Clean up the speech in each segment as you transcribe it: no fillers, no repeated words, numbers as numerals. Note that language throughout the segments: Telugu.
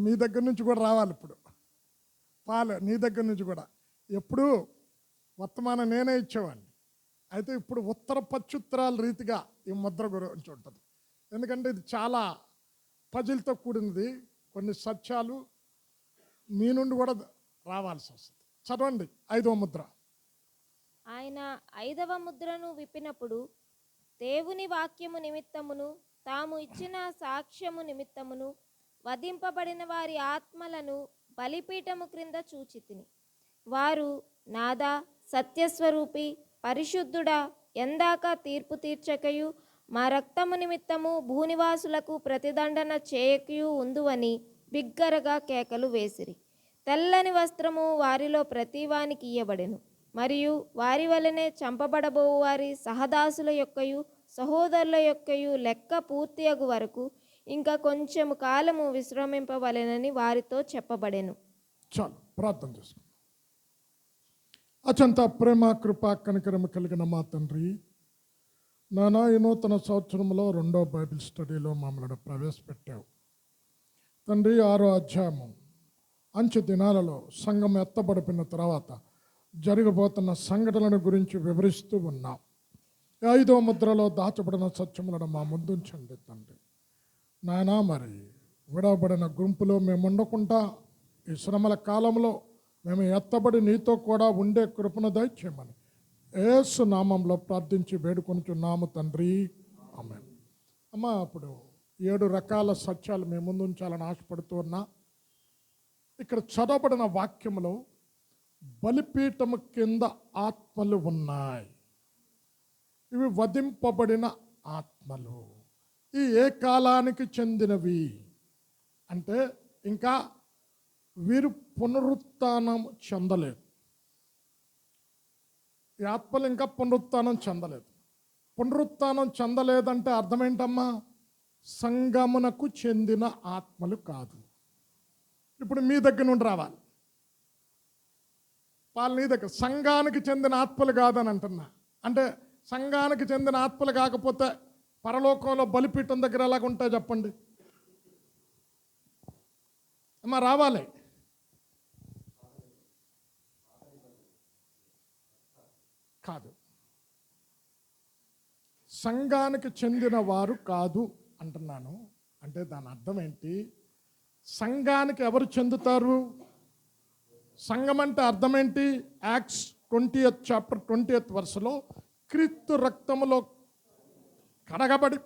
మీ దగ్గర నుంచి కూడా రావాలి ఇప్పుడు. పాలు నీ దగ్గర నుంచి కూడా. ఎప్పుడు వర్తమానం నేనే ఇచ్చేవాడిని. అయితే ఇప్పుడు ఉత్తర పచ్చుత్తరాల రీతిగా ఈ ముద్ర గురించి ఉంటుంది. ఎందుకంటే ఇది చాలా పజిల్తో కూడినది. కొన్ని సత్యాలు మీ నుండి కూడా రావాల్సి వస్తుంది. చదవండి 5వ ముద్ర. ఆయన 5వ ముద్రను విప్పినప్పుడు దేవుని వాక్యము నిమిత్తమును తాము ఇచ్చిన సాక్ష్యము నిమిత్తమును వధింపబడిన వారి ఆత్మలను బలిపీఠము క్రింద చూచితిని. వారు, నాదా, సత్యస్వరూపి, పరిశుద్ధుడా, ఎందాక తీర్పు తీర్చకయు మా రక్తము నిమిత్తము భూనివాసులకు ప్రతిదండన చేయకయు ఉందువని బిగ్గరగా కేకలు వేసిరి. తెల్లని వస్త్రము వారిలో ప్రతివానికి ఇయ్యబడెను. మరియు వారి వలనే చంపబడబోవు వారి సహదాసుల యొక్కయు సహోదరుల యొక్కయు లెక్క పూర్తియగు వరకు ఇంకా కొంచెము కాలము విశ్రమింపవలెనని వారితో చెప్పబడెను. చాలు, ప్రార్థన చేసుకుందాం. అత్యంత ప్రేమ, కృప, కనికరము కలిగిన మా తండ్రి, నానా ఈ నూతన సంవత్సరంలో 2వ బైబిల్ స్టడీలో మమ్మల్ని ప్రవేశపెట్టావు తండ్రి. 6వ అధ్యాయము అంచె దినాలలో సంఘం ఎత్తబడిపోయిన తర్వాత జరగబోతున్న సంఘటనల గురించి వివరిస్తూ ఉన్నాం. 5వ ముద్రలో దాచబడిన సత్యములను మా ముందుంచండి తండ్రి. నాయనా, మరి విడవబడిన గుంపులో మేము ఉండకుండా ఈ శ్రమల కాలంలో మేము ఎత్తబడి నీతో కూడా ఉండే కృపను దయచేయమని యేసు నామంలో ప్రార్థించి వేడుకొనుచున్నాము తండ్రి, ఆమేన్. అమ్మ, అప్పుడు 7 రకాల సత్యాలు మేము ముందు ఉంచాలని ఆశపడుతూ ఉన్నా. ఇక్కడ చదవబడిన వాక్యములో బలిపీఠము కింద ఆత్మలు ఉన్నాయి. ఇవి వధింపబడిన ఆత్మలు. ఈ ఏ కాలానికి చెందినవి అంటే ఇంకా వీరు పునరుత్థానం చెందలేదు. ఈ ఆత్మలు ఇంకా పునరుత్థానం చెందలేదు. పునరుత్థానం చెందలేదంటే అర్థం ఏంటమ్మా? సంగమునకు చెందిన ఆత్మలు కాదు. ఇప్పుడు మీ దగ్గర నుండి రావాలి. వాళ్ళు నీ దగ్గర సంఘానికి చెందిన ఆత్మలు కాదని అంటున్నా. అంటే సంఘానికి చెందిన ఆత్మలు కాకపోతే పరలోకంలో బలిపీఠం దగ్గర ఎలాగ ఉంటాయి చెప్పండి అమ్మా? రావాలి. కాదు, సంఘానికి చెందిన వారు కాదు అంటున్నాను. అంటే దాని అర్థం ఏంటి? సంఘానికి ఎవరు చెందుతారు? సంఘం అంటే అర్థం ఏంటి? యాక్ట్స్ 20th చాప్టర్ 20th వర్స్లో క్రీస్తు రక్తములో కడగబడి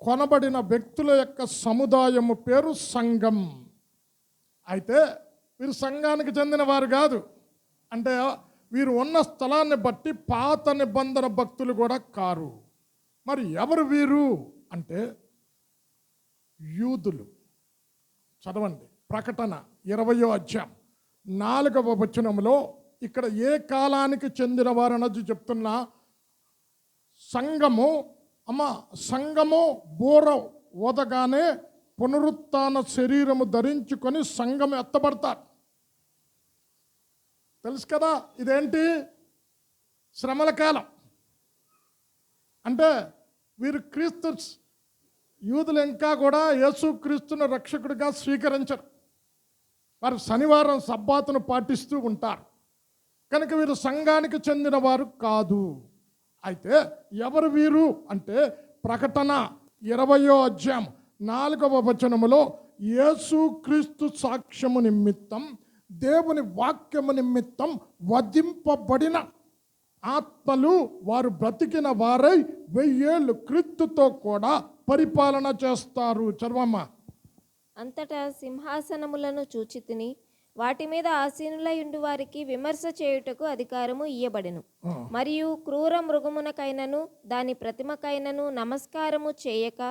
కొనబడిన వ్యక్తుల యొక్క సముదాయము పేరు సంఘం. అయితే వీరు సంఘానికి చెందిన వారు కాదు. అంటే వీరు ఉన్న స్థలాన్ని బట్టి పాత నిబంధన భక్తులు కూడా కారు. మరి ఎవరు వీరు అంటే యూదులు. చదవండి ప్రకటన 20వ అధ్యాయం 4వ వచనంలో ఇక్కడ ఏ కాలానికి చెందిన వారు అన్నది చెప్తున్నా. సంఘము సంఘము బూర ఓదగానే పునరుత్థాన శరీరము ధరించుకొని సంఘం ఎత్తబడతారు. తెలుసు కదా, ఇదేంటి? శ్రమల కాలం. అంటే వీరు క్రీస్తు యూదులు ఇంకా కూడా యేసు క్రీస్తును రక్షకుడిగా స్వీకరించరు. వారు శనివారం సబ్బాతును పాటిస్తూ ఉంటారు. కనుక వీరు సంఘానికి చెందిన వారు కాదు. అయితే ఎవరు వీరు అంటే ప్రకటన 20వ అధ్యాయం 4వ వచనములో యేసు క్రీస్తు సాక్ష్యము నిమిత్తం దేవుని వాక్యము నిమిత్తం వధింపబడిన ఆత్మలు వారు బ్రతికిన వారై 1000 ఏళ్ళు క్రీస్తుతో కూడా పరిపాలన చేస్తారు. చర్వమ్మ. అంతటా సింహాసనములను చూచితిని. వాటి మీద ఆసీనులయుండు వారికి విమర్శ చేయుటకు అధికారము ఇయ్యబడెను. మరియు క్రూర మృగమునకైనను దాని ప్రతిమకైనను నమస్కారము చేయక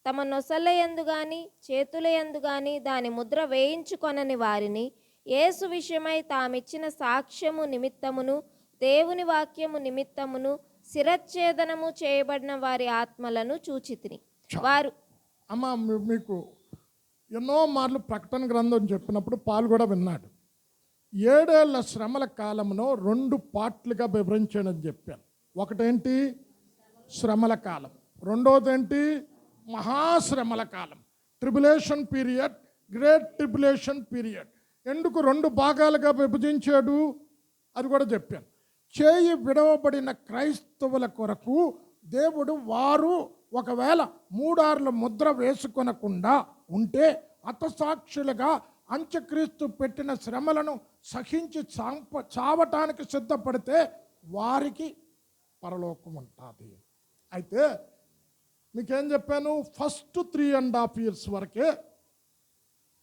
తమ నొసలయందు గాని చేతులయందు గాని దాని ముద్ర వేయించుకొనని వారిని యేసు విషయమై తామిచ్చిన సాక్ష్యము నిమిత్తమును దేవుని వాక్యము నిమిత్తమును శిరచ్ఛేదనము చేయబడిన వారి ఆత్మలను చూచితిని. వారు మీకు ఎన్నో మార్లు ప్రకటన గ్రంథం చెప్పినప్పుడు పాలు కూడా విన్నాడు. 7 ఏళ్ల శ్రమల కాలంలో 2 పార్ట్లుగా వివరించానని చెప్పాను. ఒకటేంటి? శ్రమల కాలం. రెండోది ఏంటి? మహాశ్రమల కాలం, tribulation period. Great tribulation period. ఎందుకు 2 భాగాలుగా విభజించాడు అది కూడా చెప్పాను. చేయి విడవబడిన క్రైస్తవుల కొరకు దేవుడు వారు ఒకవేళ 3 ముద్ర వేసుకొనకుండా ఉంటే హతసాక్షులుగా అంత్యక్రీస్తు పెట్టిన శ్రమలను సహించి చావటానికి సిద్ధపడితే వారికి పరలోకం ఉంటుంది. అయితే మీకేం చెప్పాను, ఫస్ట్ 3.5 years వరకే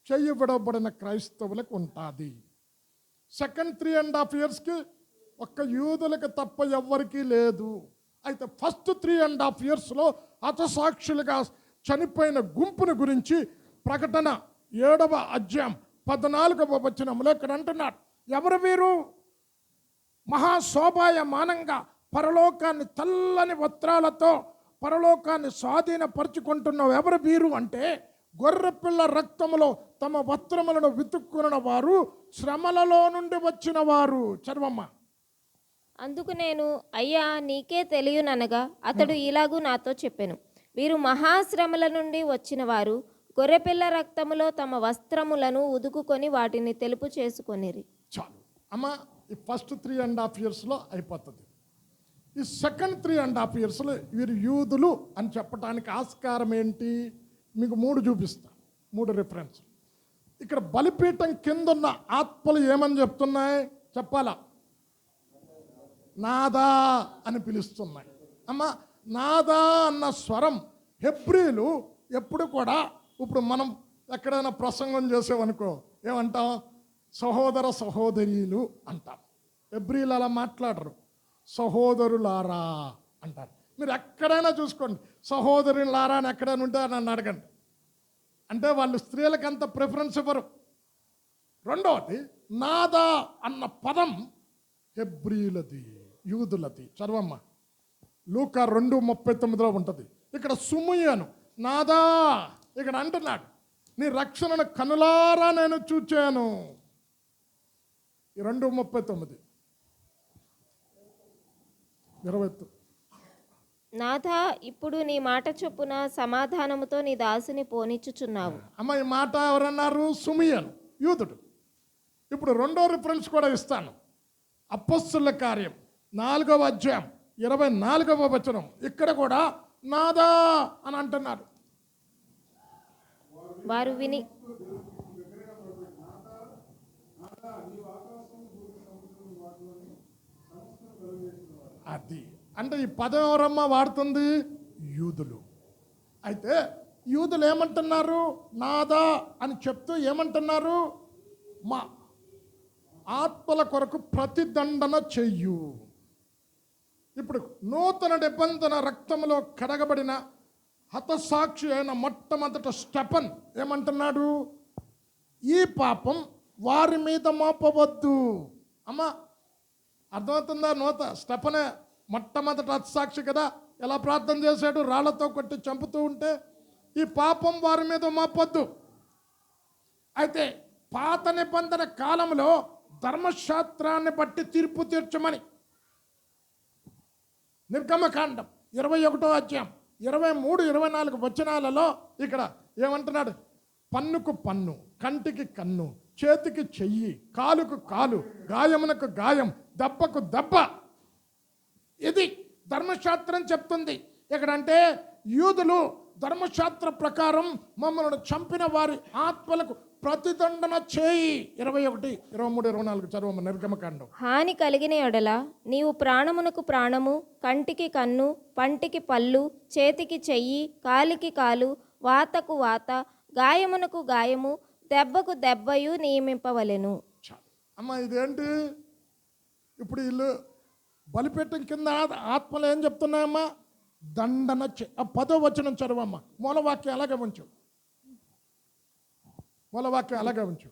చెయ్యి విడవబడిన క్రైస్తవులకు ఉంటుంది. సెకండ్ 3.5 yearsకి ఒక్క యూదులకు తప్ప ఎవ్వరికీ లేదు. అయితే ఫస్ట్ 3.5 yearsలో హతసాక్షులుగా చనిపోయిన గుంపుని గురించి ప్రకటన 7వ అధ్యాయం 14వ వచనంలో ఇక్కడ అంటున్నాడు, ఎవరు వీరు? మహాశోభాయమానంగా పరలోకాన్ని తెల్లని వస్త్రాలతో పరలోకాన్ని స్వాధీనపరుచుకుంటున్న ఎవరు వీరు అంటే, గొర్రెపిల్ల రక్తములో తమ వస్త్రములను వెతుక్కున్న వారు, శ్రమలలో నుండి వచ్చిన వారు. చదవమ్మ. అందుకు నేను, అయ్యా నీకే తెలియననగా అతడు ఇలాగూ నాతో చెప్పెను, వీరు మహాశ్రమల నుండి వచ్చిన వారు, గొర్రెపిల్ల రక్తములో తమ వస్త్రములను ఉదుకుకొని వాటిని తెలుపు చేసుకొనిరి. చాలు అమ్మ, ఈ ఫస్ట్ 3.5 yearsలో అయిపోతుంది. ఈ సెకండ్ 3.5 yearsలో వీరు యూదులు అని చెప్పడానికి ఆస్కారం ఏంటి? మీకు 3 చూపిస్తా, 3 రిఫరెన్స్. ఇక్కడ బలిపీఠం కిందున్న ఆత్మలు ఏమని చెప్తున్నాయి చెప్పాలా? నాదా అని పిలుస్తున్నాయి. అమ్మ, నాదా అన్న స్వరం హెబ్రీలు ఎప్పుడు కూడా, ఇప్పుడు మనం ఎక్కడైనా ప్రసంగం చేసామనుకో ఏమంటాం? సహోదర సహోదరీలు అంటాం. హెబ్రీలు అలా మాట్లాడరు, సహోదరులారా అంటారు. మీరు ఎక్కడైనా చూసుకోండి, సహోదరులారా అని ఎక్కడైనా ఉంటే నన్ను అడగండి. అంటే వాళ్ళు స్త్రీలకు అంత ప్రిఫరెన్స్ ఇవ్వరు. రెండవది, నాదా అన్న పదం హెబ్రీలది, యూదులది. చదవమ్మ, లూకా 2:39లో ఉంటుంది. ఇక్కడ సుమయ్యను నాదా ఇక్కడ అంటున్నాడు, నీ రక్షణను కనులారా నేను చూచాను. 2:39 20. నాథా, ఇప్పుడు నీ మాట చొప్పున సమాధానముతో నీ దాసుని పోనిచ్చుచున్నావు. అమ్మ, ఈ మాట ఎవరన్నారు? సుమియను, యూదుడు. ఇప్పుడు 2వ రిఫరెన్స్ కూడా ఇస్తాను. అపొస్తలుల కార్యం 4వ అధ్యాయం 24వ వచనం. ఇక్కడ కూడా నాదా అని అంటున్నారు. వారు విని అది అంటే ఈ పదం ఎవరమ్మా వాడుతుంది? యూదులు. అయితే యూదులు ఏమంటున్నారు? నాదా అని చెప్తూ ఏమంటున్నారు? మా ఆత్మల కొరకు ప్రతిదండన చెయ్యు. ఇప్పుడు నూతన నిబంధన రక్తంలో కడగబడిన హతసాక్షి అయిన మొట్టమొదట స్టెఫన్ ఏమంటున్నాడు? ఈ పాపం వారి మీద మోపవద్దు. అమ్మ, అర్థమవుతుందా? స్టెఫనే మొట్టమొదటి హతసాక్షి కదా. ఎలా ప్రార్థన చేశాడు? రాళ్లతో కొట్టి చంపుతూ ఉంటే, ఈ పాపం వారి మీద మోపొద్దు. అయితే పాత నిబంధన కాలంలో ధర్మశాస్త్రాన్ని బట్టి తీర్పు తీర్చమని నిర్గమకాండం 21వ అధ్యాయం 23-24 వచనాలలో ఇక్కడ ఏమంటున్నాడు? పన్నుకు పన్ను, కంటికి కన్ను, చేతికి చెయ్యి, కాలుకు కాలు, గాయమునకు గాయం, దెబ్బకు దెబ్బ. ఇది ధర్మశాస్త్రం చెప్తుంది. ఇక్కడంటే యూదులు ధర్మశాస్త్ర ప్రకారం మమ్మల్ని చంపిన వారి ఆత్మలకు ప్రతిదండన చేయి. 21, 23, 24 చదవమ్మ నిర్గమకాండం. హాని కలిగిన ఎడల నీవు ప్రాణమునకు ప్రాణము, కంటికి కన్ను, పంటికి పళ్ళు, చేతికి చెయ్యి, కాలికి కాలు, వాతకు వాత, గాయమునకు గాయము, దెబ్బకు దెబ్బయు నియమింపవలెను. అమ్మ, ఇదేంటి? ఇప్పుడు వీళ్ళు బలిపీఠం కింద ఆత్మలు ఏం చెప్తున్నాయమ్మా? దండన 10వ వచనం చదవమ్మ. మూలవాక్యం అలాగే ఉంచు. మూలవాక్యం అలాగే ఉంచు.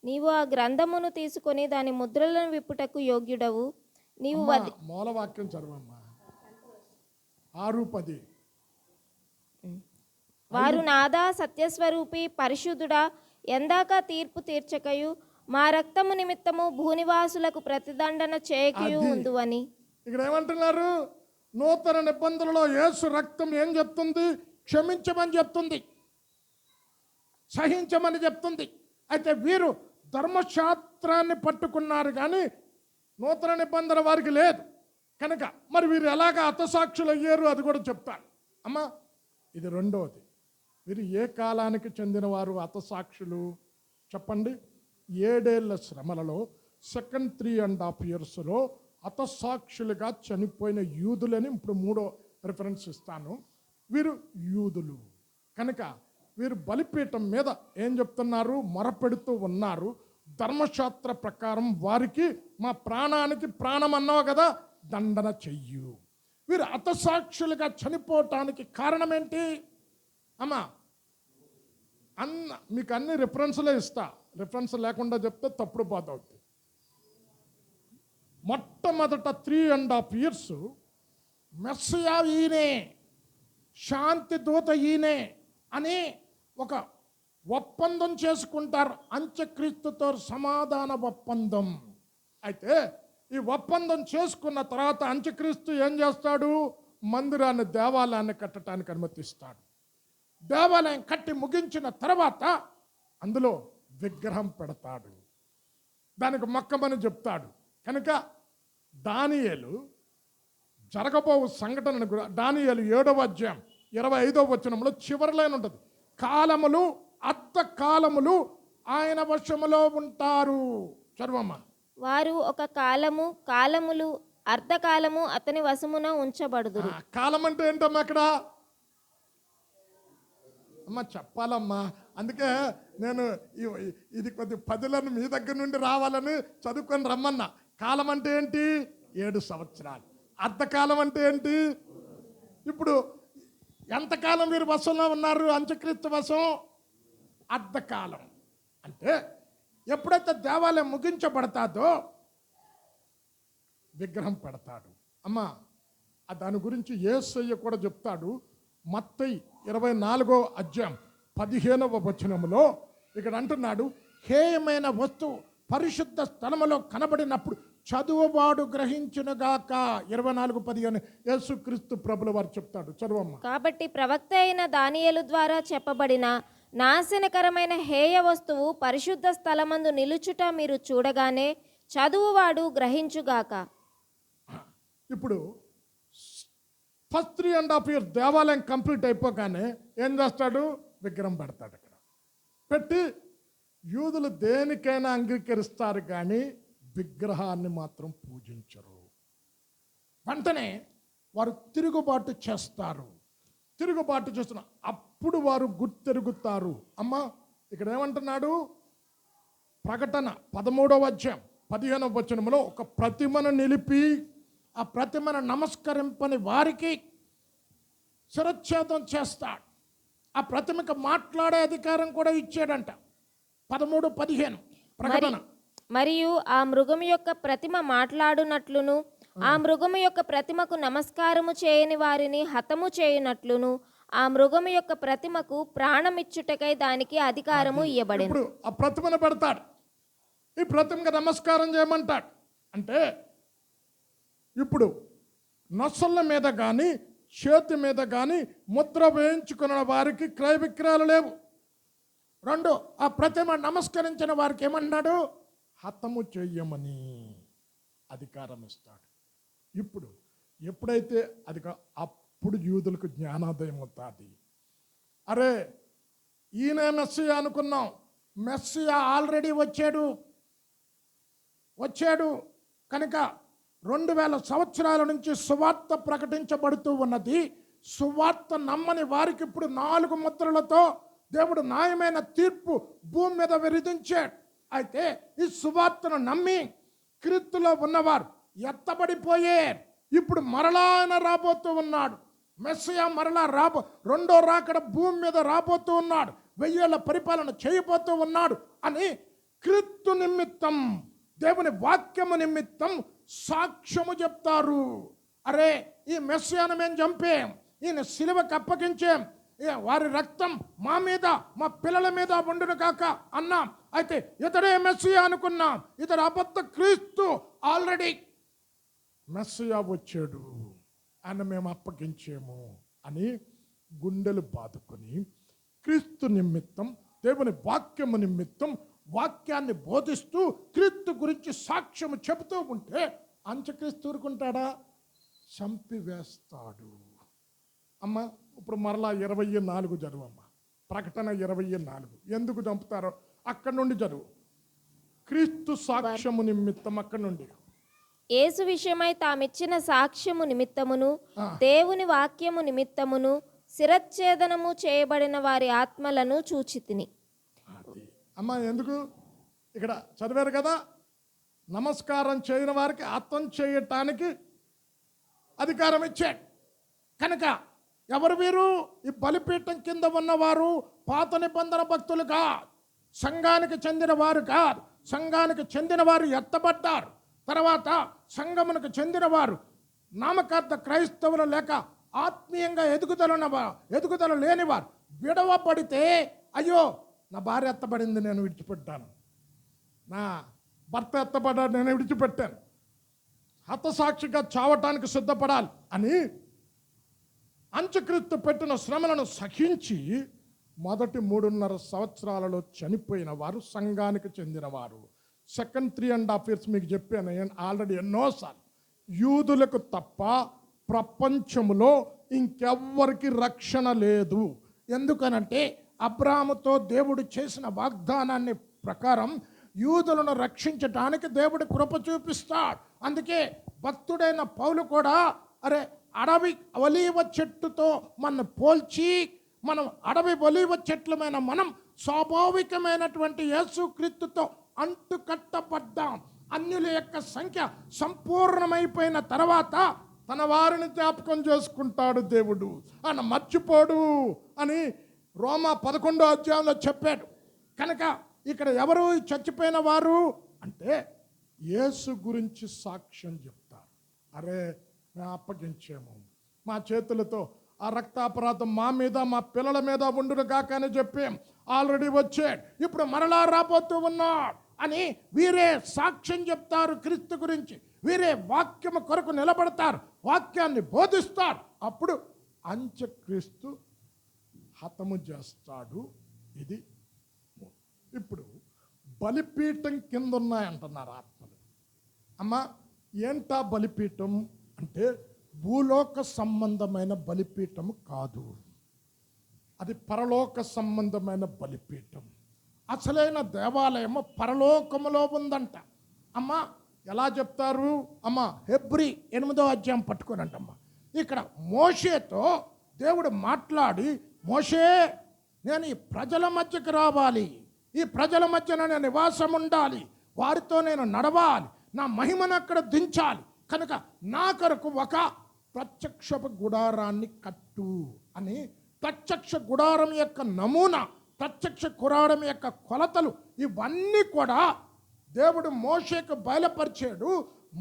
నీవు ఆ గ్రంథమును తీసుకొని దాని ముద్రలను విప్పుటకు యోగ్యుడవు. నీవు మూలవాక్యం చదవమ్మా. 6:10. వారు నాదా సత్యస్వరూపి పరిశుద్ధుడా, ఎందాక తీర్పు తీర్చకయు మా రక్తము నిమిత్తము భూనివాసులకు ప్రతిదండన చేయకయు ఉందువని. ఇక్కడ ఏమంటున్నారు? నూతన నిబంధనలో యేసు రక్తం ఏం చెప్తుంది? క్షమించమని చెప్తుంది, సహించమని చెప్తుంది. అయితే వీరు ధర్మశాస్త్రాన్ని పట్టుకున్నారు కానీ నూతన నిబంధన వారికి లేదు కనుక మరి వీరు ఎలాగ హతసాక్షులు అయ్యారు అది కూడా చెప్తాను. అమ్మా, ఇది రెండవది. వీరు ఏ కాలానికి చెందినవారు హతసాక్షులు చెప్పండి? 7 ఏళ్ల శ్రమలలో సెకండ్ 3.5 yearsలో హతసాక్షులుగా చనిపోయిన యూదులని ఇప్పుడు 3వ రిఫరెన్స్ ఇస్తాను. వీరు యూదులు కనుక వీరు బలిపీఠం మీద ఏం చెప్తున్నారు? మొరపెడుతూ ఉన్నారు. ధర్మశాస్త్ర ప్రకారం వారికి మా ప్రాణానికి ప్రాణం అన్నావు కదా, దండన చెయ్యు. వీరు హతసాక్షులుగా చనిపోవటానికి కారణం ఏంటి అమ్మా? మీకు అన్ని రిఫరెన్స్లే ఇస్తా, రిఫరెన్స్ లేకుండా చెప్తే తప్పుడు బాధ అవుతుంది. మొట్టమొదట 3.5 years మెస్సియా ఈయనే, శాంతి దూత ఈయనే అని ఒక ఒప్పందం చేసుకుంటారు, అంత్యక్రీస్తుతో సమాధాన ఒప్పందం. అయితే ఈ ఒప్పందం చేసుకున్న తర్వాత అంత్యక్రీస్తు ఏం చేస్తాడు? మందిరాన్ని, దేవాలయాన్ని కట్టడానికి అనుమతిస్తాడు. దేవాలయం కట్టి ముగించిన తర్వాత అందులో విగ్రహం పెడతాడు, దానికి మొక్కమని చెప్తాడు. కనుక దానియేలు జరగబో సంఘటనను దానియేలు 7వ అధ్యాయం 25వ వచనంలో చివరి లైన్ ఉంటుంది. కాలములు, అర్థకాలములు ఆయన వశములో ఉంటారు. చదవమ్మా. వారు ఒక కాలములు అర్ధకాలము అతని వశమున ఉంచబడుదురు. కాలం అంటే ఏంటమ్మా అక్కడ? అమ్మ చెప్పాలమ్మా, అందుకే నేను ఇది కొద్ది పదులను మీ దగ్గర నుండి రావాలని చదువుకొని రమ్మన్నా. కాలం అంటే ఏంటి? 7 సంవత్సరాలు. అర్ధకాలం అంటే ఏంటి? ఇప్పుడు ఎంతకాలం వీరు వశంలో ఉన్నారు? అంత్యక్రీస్తు వశం అర్ధకాలం. అంటే ఎప్పుడైతే దేవాలయం ముగించబడతాదో విగ్రహం పెడతాడు. అమ్మా, దాని గురించి యేసయ్య కూడా చెప్తాడు. మత్తయి 24వ అధ్యాయం 15వ వచనములో ఇక్కడ అంటున్నాడు, హేయమైన వస్తువు పరిశుద్ధ స్థలములో కనబడినప్పుడు చదువువాడు గ్రహించునుగాక. 24:15 యేసుక్రీస్తు ప్రభుల వారు చెప్తాడు. చదువమ్మా. కాబట్టి ప్రవక్త అయిన దానియేలు ద్వారా చెప్పబడిన నాశనకరమైన హేయ వస్తువు పరిశుద్ధ స్థలమందు నిలుచుట మీరు చూడగానే చదువువాడు గ్రహించుగాక. ఇప్పుడు ఫస్ట్ 3.5 years దేవాలయం కంప్లీట్ అయిపోగానే ఏం చేస్తాడు? విగ్రహం పెడతాడు. అక్కడ పెట్టి యూదులు దేనికైనా అంగీకరిస్తారు కానీ విగ్రహాన్ని మాత్రం పూజించరు. వెంటనే వారు తిరుగుబాటు చేస్తారు. తిరుగుబాటు చేస్తున్న అప్పుడు వారు గుర్తెరుగుతారు. అమ్మా, ఇక్కడ ఏమంటున్నాడు? ప్రకటన 13వ అధ్యాయం 15వ వచనంలో ఒక ప్రతిమను నిలిపి ఆ ప్రతిమను నమస్కరింపని వారికి శిరచ్ఛేదం చేస్తాడు. ఆ ప్రతిమకు మాట్లాడే అధికారం కూడా ఇచ్చాడంట. 13-15 ప్రకటన. మరియు ఆ మృగము యొక్క ప్రతిమ మాట్లాడునట్లును ఆ మృగము యొక్క ప్రతిమకు నమస్కారము చేయని వారిని హతము చేయునట్లును ఆ మృగము యొక్క ప్రతిమకు ప్రాణమిచ్చుటకై దానికి అధికారము ఇవ్వబడింది. ఇప్పుడు ఆ ప్రతిమను పెడతాడు, ఈ ప్రతిమకు నమస్కారం చేయమంటాడు. అంటే ఇప్పుడు నొసళ్ళ మీద కానీ చేతి మీద కానీ ముద్ర వేయించుకున్న వారికి క్రయ విక్రయాలు లేవు. 2, ఆ ప్రతిమ నమస్కరించిన వారికి ఏమన్నాడు? హతము చెయ్యమని అధికారం ఇస్తాడు. ఇప్పుడు ఎప్పుడైతే అప్పుడు యూదులకు జ్ఞానోదయం అవుతుంది. అరే, ఈయన మెస్సియా అనుకున్నాం, మెస్సియా ఆల్రెడీ వచ్చాడు కనుక 2000 సంవత్సరాల నుంచి సువార్త ప్రకటించబడుతూ ఉన్నది. సువార్త నమ్మని వారికి ఇప్పుడు 4 ముద్రలతో దేవుడు న్యాయమైన తీర్పు భూమి మీద విధించాడు. అయితే ఈ సువార్తను నమ్మి క్రీస్తులో ఉన్నవారు ఎత్తబడిపోయారు. ఇప్పుడు మరలా ఆయన రాబోతూ ఉన్నాడు. మెస్సియా మరలా రెండో రాకడ భూమి మీద రాబోతూ ఉన్నాడు. 1000 ఏళ్ల పరిపాలన చేయబోతూ ఉన్నాడు అని క్రీస్తు నిమిత్తం, దేవుని వాక్యము నిమిత్తం సాక్ష్యము చెప్తారు. అరే, ఈ మెస్సియాను మేము చంపాం, ఈయన సిలువకు అప్పగించాం, వారి రక్తం మా మీద మా పిల్లల మీద ఉండును కాక అన్నాం. అయితే ఇతడే మెస్సియా అనుకున్నాం, ఇతడు అబద్ధ క్రీస్తు. ఆల్రెడీ మెస్సియా వచ్చాడు, ఆయన మేము అప్పగించాము అని గుండెలు బాదుకొని క్రీస్తు నిమిత్తం, దేవుని వాక్యము నిమిత్తం వాక్యాన్ని బోధిస్తూ క్రీస్తు గురించి సాక్ష్యము చెబుతూ ఉంటే అంత్యక్రీస్తు ఊరుకుంటాడా? చంపివేస్తాడు. అమ్మ ఇప్పుడు మరలా 24 చదువమ్మ. ప్రకటన 24 ఎందుకు చంపుతారో అక్కడి నుండి చదువు. క్రీస్తు సాక్ష్యము నిమిత్తం అక్కడి నుండి. యేసు విషయమై తామిచ్చిన సాక్ష్యము నిమిత్తమును దేవుని వాక్యము నిమిత్తమును శిరచ్ఛేదనము చేయబడిన వారి ఆత్మలను చూచితిని. అది అమ్మ ఎందుకు ఇక్కడ చదివారు కదా, నమస్కారం చేయని వారికి అర్థం చేయటానికి అధికారం ఇచ్చాడు. కనుక ఎవరు వీరు? ఈ బలిపీఠం కింద ఉన్నవారు పాత నిబంధన భక్తులు కాదు, సంఘానికి చెందిన వారు కాదు. సంఘానికి చెందిన వారు ఎత్తబడ్డారు. తర్వాత సంఘమునకు చెందిన వారు నామకార్థ క్రైస్తవులు లేక ఆత్మీయంగా ఎదుగుదల లేనివారు విడవబడితే, అయ్యో నా భార్య ఎత్తబడింది నేను విడిచిపెట్టాను, నా భర్త ఎత్తబడ్డాడు నేను విడిచిపెట్టాను, హతసాక్షిగా చావటానికి సిద్ధపడాలి అని అంత్యక్రీస్తు పెట్టిన శ్రమలను సహించి మొదటి 3.5 సంవత్సరాలలో చనిపోయిన వారు సంఘానికి చెందినవారు. సెకండ్ 3.5 years మీకు చెప్పాను ఆల్రెడీ ఎన్నోసార్లు. యూదులకు తప్ప ప్రపంచంలో ఇంకెవ్వరికి రక్షణ లేదు. ఎందుకనంటే అబ్రాహాముతో దేవుడు చేసిన వాగ్దానాన్ని ప్రకారం యూదులను రక్షించటానికి దేవుడు కృప చూపిస్తాడు. అందుకే భక్తుడైన పౌలు కూడా అరే అడవి ఒలీవ చెట్టుతో మన పోల్చి మనం అడవి ఒలీవ చెట్లమైన మనం స్వాభావికమైనటువంటి యేసుక్రీస్తుతో అంటుకట్టబడ్డాం. అన్యుల యొక్క సంఖ్య సంపూర్ణమైపోయిన తర్వాత తన వారిని జ్ఞాపకం చేసుకుంటాడు దేవుడు, ఆయన మర్చిపోడు అని రోమా 11వ అధ్యాయంలో చెప్పాడు. కనుక ఇక్కడ ఎవరు చచ్చిపోయిన వారు అంటే యేసు గురించి సాక్ష్యం చెప్తారు. అరే మేము అప్పగించేము, మా చేతులతో ఆ రక్తాపరాధం మా మీద మా పిల్లల మీద ఉండును కాక అని చెప్పాం. ఆల్రెడీ వచ్చాడు, ఇప్పుడు మరలా రాబోతూ ఉన్నాడు అని వీరే సాక్ష్యం చెప్తారు క్రీస్తు గురించి. వీరే వాక్యము కొరకు నిలబడతారు, వాక్యాన్ని బోధిస్తారు. అప్పుడు అంత్యక్రీస్తు హతము చేస్తాడు. ఇది ఇప్పుడు బలిపీఠం కింద ఉన్నాయంటున్నారు ఆత్మలు. అమ్మ ఏంటా బలిపీఠం అంటే భూలోక సంబంధమైన బలిపీఠం కాదు, అది పరలోక సంబంధమైన బలిపీఠం. అసలైన దేవాలయము పరలోకములో ఉందంట. అమ్మ ఎలా చెప్తారు? అమ్మ హెబ్రీ 8వ అధ్యాయం పట్టుకోనంటమ్మ. ఇక్కడ మోషేతో దేవుడు మాట్లాడి, మోషే నేను ఈ ప్రజల మధ్యకు రావాలి, ఈ ప్రజల మధ్యన నేను నివాసం ఉండాలి, వారితో నేను నడవాలి, నా మహిమను అక్కడ దించాలి, కనుక నా కొరకు ఒక ప్రత్యక్షపు గుడారాన్ని కట్టు అని ప్రత్యక్ష గుడారం యొక్క నమూనా, ప్రత్యక్ష గుడారం యొక్క కొలతలు ఇవన్నీ కూడా దేవుడు మోషేకు బయలుపరిచాడు.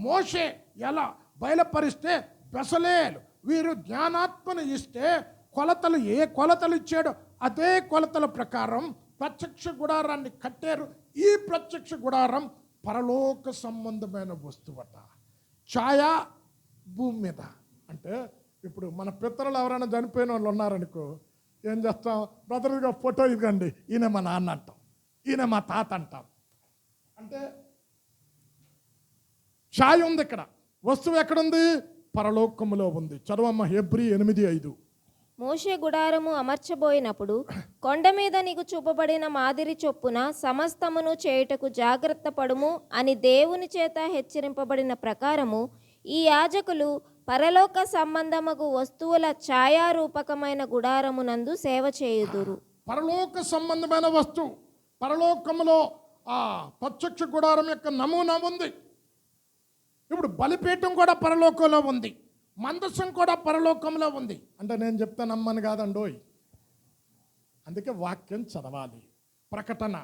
మోషే ఎలా బయలుపరిస్తే బెసలేలు వీరు జ్ఞానాత్మను ఇస్తే కొలతలు ఏ కొలతలు ఇచ్చాడో అదే కొలతల ప్రకారం ప్రత్యక్ష గుడారాన్ని కట్టారు. ఈ ప్రత్యక్ష గుడారం పరలోక సంబంధమైన వస్తువట. ఛాయా భూమి మీద అంటే ఇప్పుడు మన పితరులు ఎవరైనా చనిపోయిన వాళ్ళు ఉన్నారనుకో, ఏం చేస్తాం? బ్రదర్గా ఫోటో ఇవ్వండి, ఈయన మా నాన్న అంటాం, ఈయన మా తాత అంటాం. అంటే ఛాయ ఉంది, ఇక్కడ వస్తువు ఎక్కడుంది? పరలోకములో ఉంది. చదవమ్మ హెబ్రీ 8:5. మోషే గుడారము అమర్చబోయినప్పుడు కొండ మీద నీకు చూపబడిన మాదిరి చొప్పున సమస్తమును చేయుటకు జాగ్రత్త పడుము అని దేవుని చేత హెచ్చరింపబడిన ప్రకారము ఈ యాజకులు పరలోక సంబంధమగు వస్తువుల ఛాయారూపకమైన గుడారమునందు సేవ చేయుదురు. పరలోక సంబంధమైన వస్తువు పరలోకములో ఆ ప్రత్యక్ష గుడారం యొక్క నమూనా ఉంది. ఇప్పుడు బలిపీఠం కూడా పరలోకంలో ఉంది, మందసం కూడా పరలోకంలో ఉంది. అంటే నేను చెప్తాను నమ్మని కాదండోయ్, అందుకే వాక్యం చదవాలి. ప్రకటన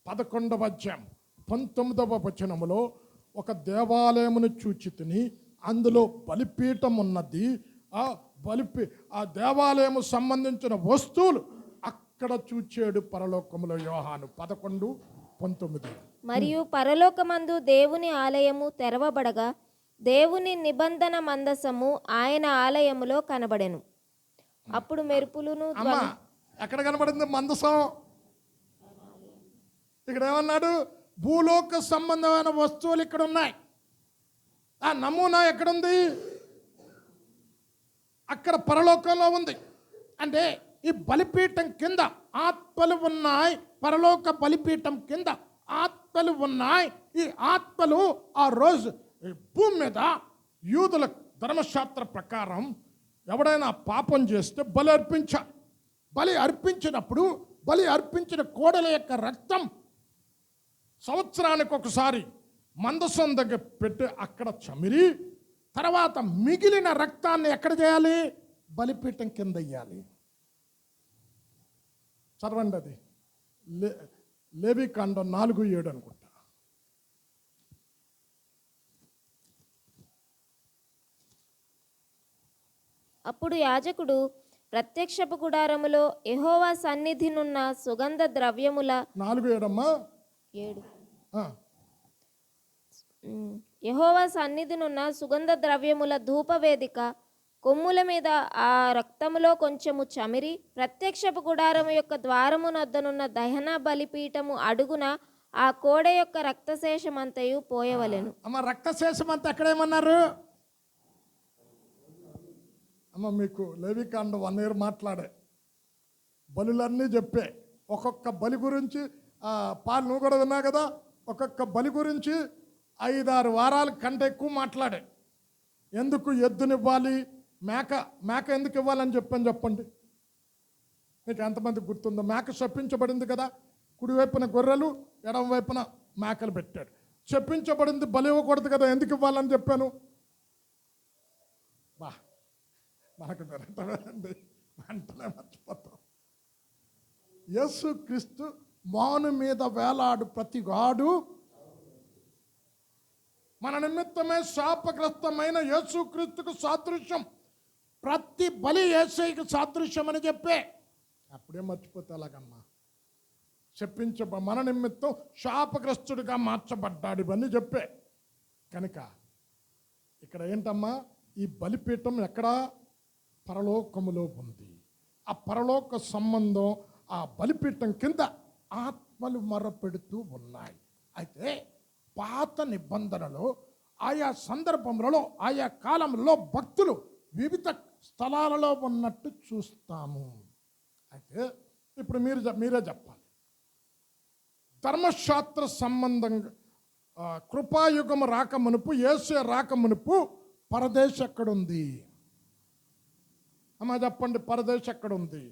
11వ అధ్యాయం 19వ వచనములో ఒక దేవాలయమును చూచితిని, అందులో బలిపీఠం ఉన్నది. ఆ దేవాలయము సంబంధించిన వస్తువులు అక్కడ చూచాడు పరలోకములో యోహాను 11:19. మరియు పరలోకమందు దేవుని ఆలయము తెరవబడగా దేవుని నిబంధన మందసము ఆయన ఆలయములో కనబడెను. అప్పుడు మెరుపులును అమ్మా ఎక్కడ కనబడింది మందసం? ఇక్కడ ఏమన్నాడు? భూలోక సంబంధమైన వస్తువులు ఇక్కడ ఉన్నాయి. ఆ నమూనా ఎక్కడుంది? అక్కడ పరలోకంలో ఉంది. అంటే ఈ బలిపీఠం కింద ఆత్మలు ఉన్నాయి. పరలోక బలిపీఠం కింద ఆత్మలు ఉన్నాయి. ఈ ఆత్మలు ఆ రోజు ఈ భూమి మీద యూదుల ధర్మశాస్త్ర ప్రకారం ఎవడైనా పాపం చేస్తే బలి అర్పించాలి. బలి అర్పించినప్పుడు బలి అర్పించిన కోడల యొక్క రక్తం సంవత్సరానికి ఒకసారి మందసం దగ్గర పెట్టి అక్కడ చమిరి తర్వాత మిగిలిన రక్తాన్ని ఎక్కడ చేయాలి? బలిపీఠం కింద వేయాలి. చదవండి అది లేవికాండం 4:7 అనుకుంటా. అప్పుడు యాజకుడు ప్రత్యక్షపు గుడారములో యెహోవా సన్నిధినున్న సుగంధ ద్రవ్యముల 4:7 అమ్మా. 7 ఆ, యెహోవా సన్నిధినున్న సుగంధ ద్రవ్యముల ధూపవేదిక కొమ్ముల మీద ఆ రక్తములో కొంచెము చమిరి ప్రత్యక్షపు గుడారము యొక్క ద్వారము నొద్దనున్న దహన బలిపీఠము అడుగున ఆ కోడె యొక్క రక్తశేషమంతయు పోయవలెను. అమ్మ రక్తశేషం అంతా ఎక్కడేమన్నారు? అమ్మ మీకు లేవికాండం 1 year మాట్లాడే బలులన్నీ చెప్పే. ఒక్కొక్క బలి గురించి పాలు నువ్వు కూడా విన్నా కదా. ఒక్కొక్క బలి గురించి 5-6 వారాల కంటే ఎక్కువ మాట్లాడే. ఎందుకు ఎద్దునివ్వాలి, మేక ఎందుకు ఇవ్వాలని చెప్పండి. మీకు ఎంతమంది గుర్తుందో? మేక శపించబడింది కదా. కుడివైపున గొర్రెలు, ఎడమ వైపున మేకలు పెట్టాడు. శపించబడింది, బలి ఇవ్వకూడదు కదా. ఎందుకు ఇవ్వాలని చెప్పాను? బా మనకు దొరకటండి, వెంటనే మర్చిపోతాం. యేసు క్రీస్తు మాను మీద వేలాడు ప్రతిగాడు మన నిమిత్తమే శాపగ్రస్తమైన యేసుక్రీస్తుకు సాదృశ్యం. ప్రతి బలి యేసయ్యకు సాదృశ్యం అని చెప్పే. అప్పుడే మర్చిపోతే ఎలాగమ్మా? మన నిమిత్తం శాపగ్రస్తుడిగా మార్చబడ్డాడు, ఇవన్నీ చెప్పే. కనుక ఇక్కడ ఏంటమ్మా? ఈ బలిపీఠం ఎక్కడ? పరలోకములో ఉంది. ఆ పరలోక సంబంధం ఆ బలిపీఠం కింద ఆత్మలు మొరపెడుతూ ఉన్నాయి. అయితే పాత నిబంధనలో ఆయా సందర్భంలో ఆయా కాలంలో భక్తులు వివిధ స్థలాలలో ఉన్నట్టు చూస్తాము. అయితే ఇప్పుడు మీరే చెప్పాలి. ధర్మశాస్త్ర సంబంధంగా కృపాయుగం రాకమునుపు, యేసు రాకమునుపు పరదేశం ఎక్కడుంది? అమ్మా చెప్పండి, పరదేశం ఎక్కడుంది?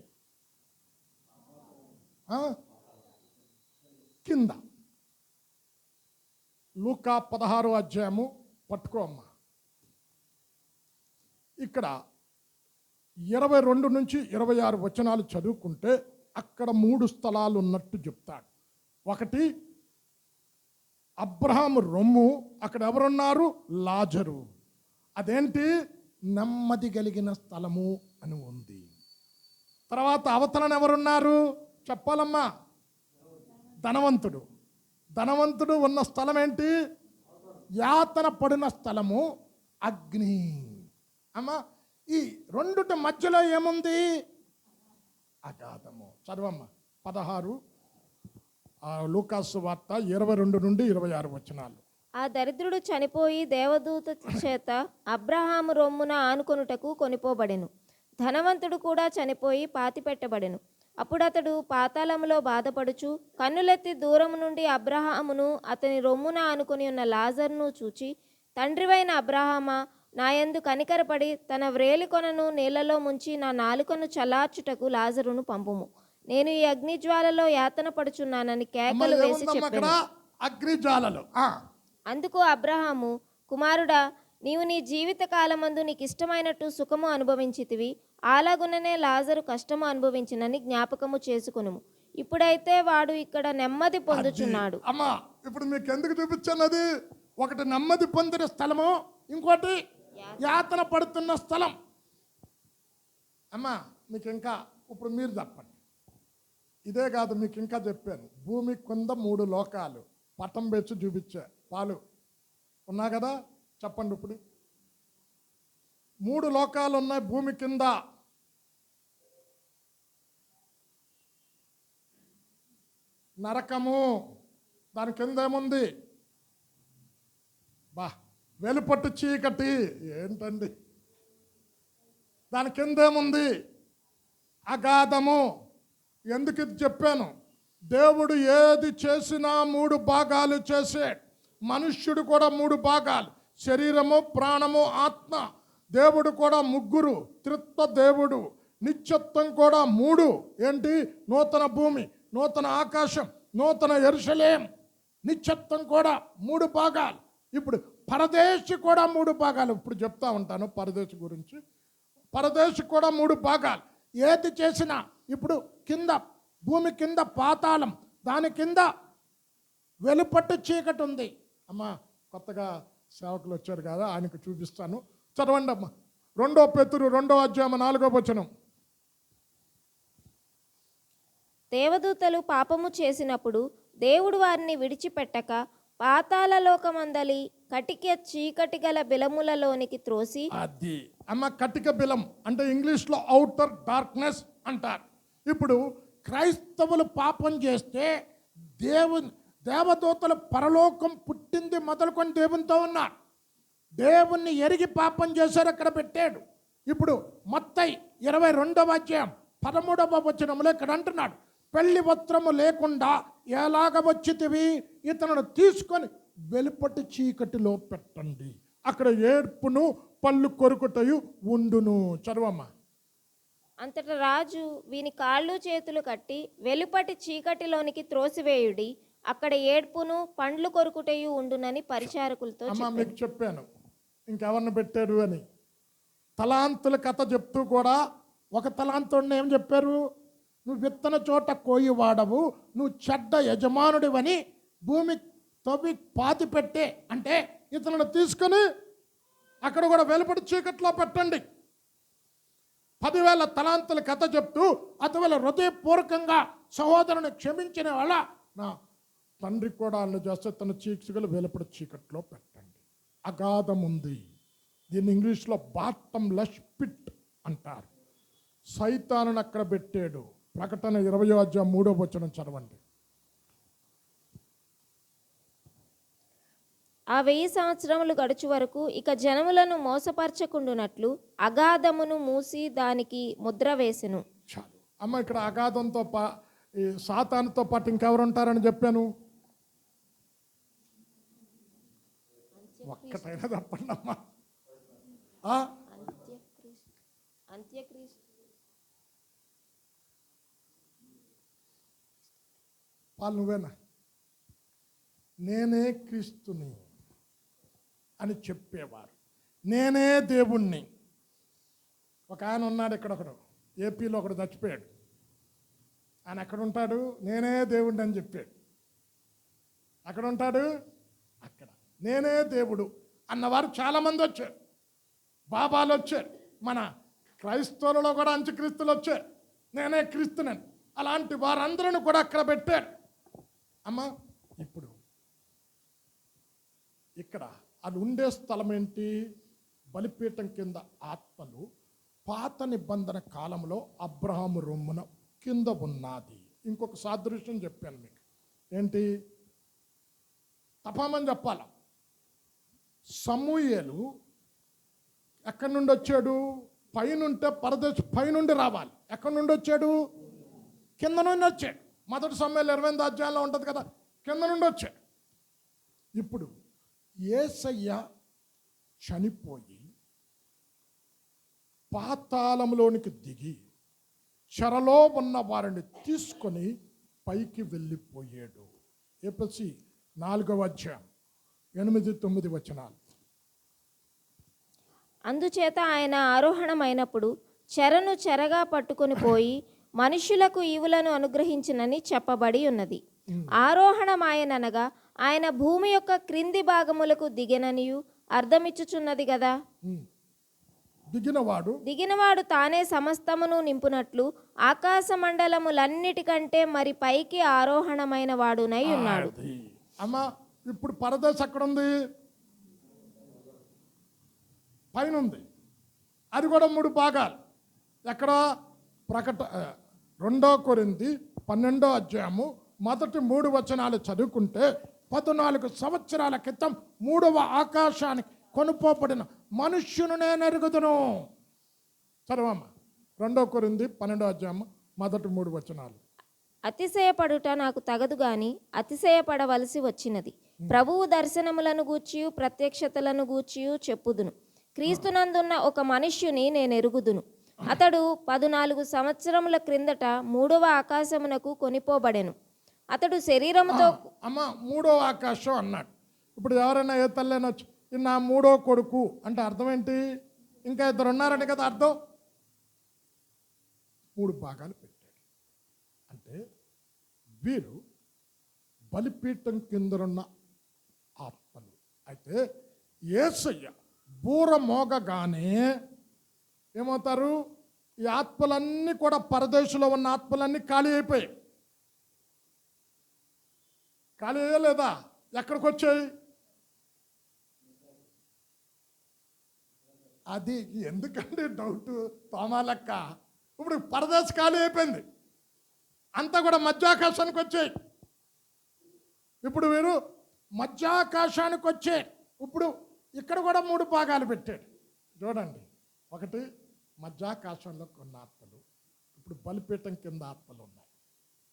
కింద. లూకా 16వ అధ్యాయము పట్టుకో అమ్మా. ఇక్కడ 22 నుంచి 26 వచనాలు చదువుకుంటే అక్కడ 3 స్థలాలు ఉన్నట్టు చెప్తాడు. ఒకటి అబ్రహాము రొమ్ము, అక్కడ ఎవరున్నారు? లాజరు. అదేంటి? నెమ్మది కలిగిన స్థలము అని ఉంది. తర్వాత అవతలన ఎవరున్నారు చెప్పాలమ్మా? ధనవంతుడు. ధనవంతుడు ఉన్న స్థలం ఏంటి? యాతన పడిన స్థలము, అగ్ని. అమ్మా ఈ రెండుటి మధ్యలో ఏముంది? అగాధము. చదవమ్మా 16 లూకాసు వార్త 22 నుండి 26 వచనాలు. ఆ దరిద్రుడు చనిపోయి దేవదూత చేత అబ్రహాము రొమ్మున ఆనుకొనుటకు కొనిపోబడెను. ధనవంతుడు కూడా చనిపోయి పాతిపెట్టబడెను. అప్పుడు అతడు పాతాళములో బాధపడుచు కన్నులెత్తి దూరము నుండి అబ్రహామును అతని రొమ్మున ఆనుకొని ఉన్న లాజరును చూచి, తండ్రివైన అబ్రహామా, నాయందు కనికరపడి తన వ్రేలికొనను నీళ్లలో ముంచి నా నాలుకను చల్లార్చుటకు లాజరును పంపుము, నేను ఈ అగ్నిజ్వాలలో యాతన పడుచున్నానని కేకలు వేసి చెప్పాను. అగ్నిజ్వాలలు. అందుకు అబ్రహాము, కుమారుడా, నీవు నీ జీవిత కాలమందు నీకు ఇష్టమైనట్టు సుఖము అనుభవించితివి, అలాగుననే లాజరు కష్టము అనుభవించినని జ్ఞాపకము చేసుకును. ఇప్పుడైతే వాడు ఇక్కడ నెమ్మది పొందుచున్నాడు. అమ్మా ఇప్పుడు మీకు ఎందుకు చూపించాను? అది ఒకటి నెమ్మది పొందిన స్థలము, ఇంకోటి యాతన పడుతున్న స్థలం. అమ్మా మీకు ఇంకా ఇప్పుడు మీరు చెప్పండి. ఇదే కాదు, మీకు ఇంకా చెప్పాను. భూమి కింద 3 లోకాలు పటం పెంచి చూపించా. పాలు ఉన్నా కదా, చెప్పండి. ఇప్పుడు 3 లోకాలు ఉన్నాయి భూమి కింద. నరకము. దాని కింద ఏముంది? వెలుపట్టు చీకటి. ఏంటండి? దాని కింద ఏముంది? అగాధము. ఎందుకు ఇది చెప్పాను? దేవుడు ఏది చేసినా 3 భాగాలు చేసే. మనుష్యుడు కూడా 3 భాగాలు: శరీరము, ప్రాణము, ఆత్మ. దేవుడు కూడా 3. త్రిత్వ దేవుడు. నిత్యత్వం కూడా 3. ఏంటి? నూతన భూమి, నూతన ఆకాశం, నూతన యెరూషలేం. నిత్యత్వం కూడా 3 భాగాలు. ఇప్పుడు పరదేశి కూడా 3 భాగాలు. ఇప్పుడు చెప్తా ఉంటాను పరదేశి గురించి. పరదేశి కూడా 3 భాగాలు. ఏది చేసినా ఇప్పుడు కింద భూమి కింద పాతాళం, దాని కింద వెలుపట్టు చీకటి ఉంది. అమ్మ, కొత్తగా సేవకులు వచ్చారు కదా, ఆయనకు చూపిస్తాను. చదవండి అమ్మ. 2 పేతురు 2వ అధ్యాయం 4వ వచనం. దేవదూతలు పాపము చేసినప్పుడు దేవుడు వారిని విడిచిపెట్టక పాతాళలోకమందలి కటిక చీకటి గల బిలములలోనికి త్రోసి. అది అమ్మ, కటిక బిలం అంటే ఇంగ్లీష్లో ఔటర్ డార్క్నెస్ అంటారు. ఇప్పుడు క్రైస్తవులు పాపం చేస్తే దేవదూతలు పరలోకం పుట్టింది మొదలుకొని దేవునితో ఉన్నారు. దేవుణ్ణి ఎరిగి పాపం చేశారు, అక్కడ పెట్టాడు. ఇప్పుడు మత్తయి 22వ అధ్యాయం 13వ వచనంలో ఇక్కడ అంటున్నాడు, పెళ్లి వస్త్రము లేకుండా ఎలాగ వచ్చితివి? ఇతను తీసుకొని వెలుపటి చీకటిలో పెట్టండి, అక్కడ ఏడ్పును పళ్ళు కొరుకుటయు ఉండును. చదవమ్మా. అంతటా రాజు వీని కాళ్ళు చేతులు కట్టి వెలుపటి చీకటిలోనికి త్రోసివేయుడి, అక్కడ ఏడ్పును పండ్లు కొరుకుటయు ఉండునని పరిచారకులతో చెప్పాను. మీకు చెప్పాను ఇంకెవరిని పెట్టారు అని. తలాంతుల కథ చెప్తూ కూడా ఒక తలాంతుడిని ఏం చెప్పారు? నువ్వు విత్తన చోట కోయి వాడవు, నువ్వు చెడ్డ యజమానుడివని భూమి తవ్వి పాతి పెట్టే. అంటే ఇతను తీసుకొని అక్కడ కూడా వెలుపటి చీకట్లో పెట్టండి. 10,000 తలాంతుల కథ చెప్తూ అతవేళ హృదయపూర్వకంగా సహోదరుని క్షమించిన వాళ్ళ నా తండ్రి కూడా అల్లు చేస్తే తన చీకటిలో వెలుపటి చీకట్లో పెట్టండి. అగాధం ఉంది. దీన్ని ఇంగ్లీష్లో బాటమ్ లెస్ పిట్ అంటారు. సైతానుని అక్కడ పెట్టాడు. ప్రకటన 20వ అధ్యాయం 3వ వచనం చదవండి. ఆ 1000 సంవత్సరములు గడుచు వరకు ఇక జనములను మోసపరచకుండునట్లు అగాధమును మూసి దానికి ముద్ర వేసెను. చాలు అమ్మ. ఇక్కడ అగాధంతో ఈ సాతానుతో పాటు ఇంకెవరు ఉంటారని చెప్పాను? ఒక్కటైనా తప్పండి అమ్మా. వాళ్ళు నువ్వేనా? నేనే క్రీస్తుని అని చెప్పేవారు, నేనే దేవుణ్ణి. ఒక ఆయన ఉన్నాడు ఇక్కడ, ఒకడు ఏపీలో ఒకడు చచ్చిపోయాడు. ఆయన ఎక్కడ ఉంటాడు? నేనే దేవుణ్ణి అని చెప్పాడు. అక్కడ ఉంటాడు, అక్కడ నేనే దేవుడు అన్నవారు చాలామంది వచ్చారు. బాబాలు వచ్చారు, మన క్రైస్తవులలో కూడా అంత్యక్రీస్తులు వచ్చారు, నేనే క్రీస్తునని. అలాంటి వారందరూ కూడా అక్కడ పెట్టారు. అమ్మ, ఇప్పుడు ఇక్కడ అది ఉండే స్థలం ఏంటి? బలిపీఠం కింద ఆత్మలు పాత నిబంధన కాలంలో అబ్రహాము రొమ్మున కింద ఉన్నది. ఇంకొక సాదృశ్యం చెప్పాను మీకు. ఏంటి? తపామని చెప్పాల. సమూయేలు ఎక్కడి నుండి వచ్చాడు? పైనుంటే పరదేశం పైనుండి రావాలి. ఎక్కడి నుండి వచ్చాడు? కింద నుండి వచ్చాడు. మొదటి సమూయేలు 28వ అధ్యాయంలో ఉంటుంది కదా, కింద నుండి వచ్చాడు. ఇప్పుడు యేసయ్య చనిపోయి పాతాళంలోనికి దిగి చెరలో ఉన్న వారిని తీసుకొని పైకి వెళ్ళిపోయాడు. ఎఫెసీ 4వ అధ్యాయం 8-9 వచనాలు. అందుచేత ఆయన ఆరోహణమైనప్పుడు చెరను చెరగా పట్టుకొని పోయి మనుష్యులకు ఈవులను అనుగ్రహించినని చెప్పబడి ఉన్నది. ఆరోహణమాయననగా ఆయన భూమి యొక్క క్రింది భాగములకు దిగిననియు అర్థమిచ్చుచున్నది కదా. దిగినవాడు తానే సమస్తమును నింపునట్లు ఆకాశ మండలములన్నిటికంటే మరి పైకి ఆరోహణమైన వాడునై ఉన్నాడు. అమ్మా, ఇప్పుడు పరదేశం ఎక్కడ ఉంది? పైన ఉంది. అది కూడా 3 భాగాలు. ఎక్కడ? 2 కొరింథీ 12వ అధ్యాయము మొదటి 3 వచనాలు చదువుకుంటే 14 సంవత్సరాల క్రితం 3వ ఆకాశానికి కొనుపోబడిన మనుష్యును నేను ఎరుగుదును. చదవమ్మా 2 కొరింథీ 12వ అధ్యాయం మొదటి 3 వచనాలు. అతిశయపడుట నాకు తగదు గాని అతిశయపడవలసి వచ్చినది. ప్రభువు దర్శనములను గూర్చియు ప్రత్యక్షతలను గూర్చియు చెప్పుదును. క్రీస్తునందున్న ఒక మనుష్యుని నేను ఎరుగుదును. అతడు 14 సంవత్సరముల క్రిందట 3వ ఆకాశమునకు కొనిపోబడెను. అతడు శరీరముతో అమ్మ 3వ ఆకాశం అన్నాడు. ఇప్పుడు ఎవరైనా ఏ తల్లైనా వచ్చి నా 3వ కొడుకు అంటే అర్థం ఏంటి? ఇంకా 2 ఉన్నారని కదా అర్థం. 3 భాగాలు పెట్టాడు. అంటే వీరు బలిపీఠం కిందనున్న ఆత్మలు. అయితే యేసయ్య బూర మోగగానే ఏమవుతారు? ఈ ఆత్మలన్నీ కూడా పరదేశంలో ఉన్న ఆత్మలన్నీ ఖాళీ అయిపోయాయి. ఖాళీ అయ్యలేదా? ఎక్కడికి వచ్చాయి? అది ఎందుకండి డౌట్ తోమా లెక్క. ఇప్పుడు పరదేశ ఖాళీ అయిపోయింది, అంతా కూడా మధ్యాకాశానికి వచ్చాయి. ఇప్పుడు వీరు మధ్యాకాశానికి వచ్చే ఇప్పుడు ఇక్కడ కూడా 3 భాగాలు పెట్టాడు. చూడండి, ఒకటి మధ్యాకాశంలో కొన్ని ఆత్మలు, ఇప్పుడు బలిపీఠం కింద ఆత్మలు ఉన్నాయి.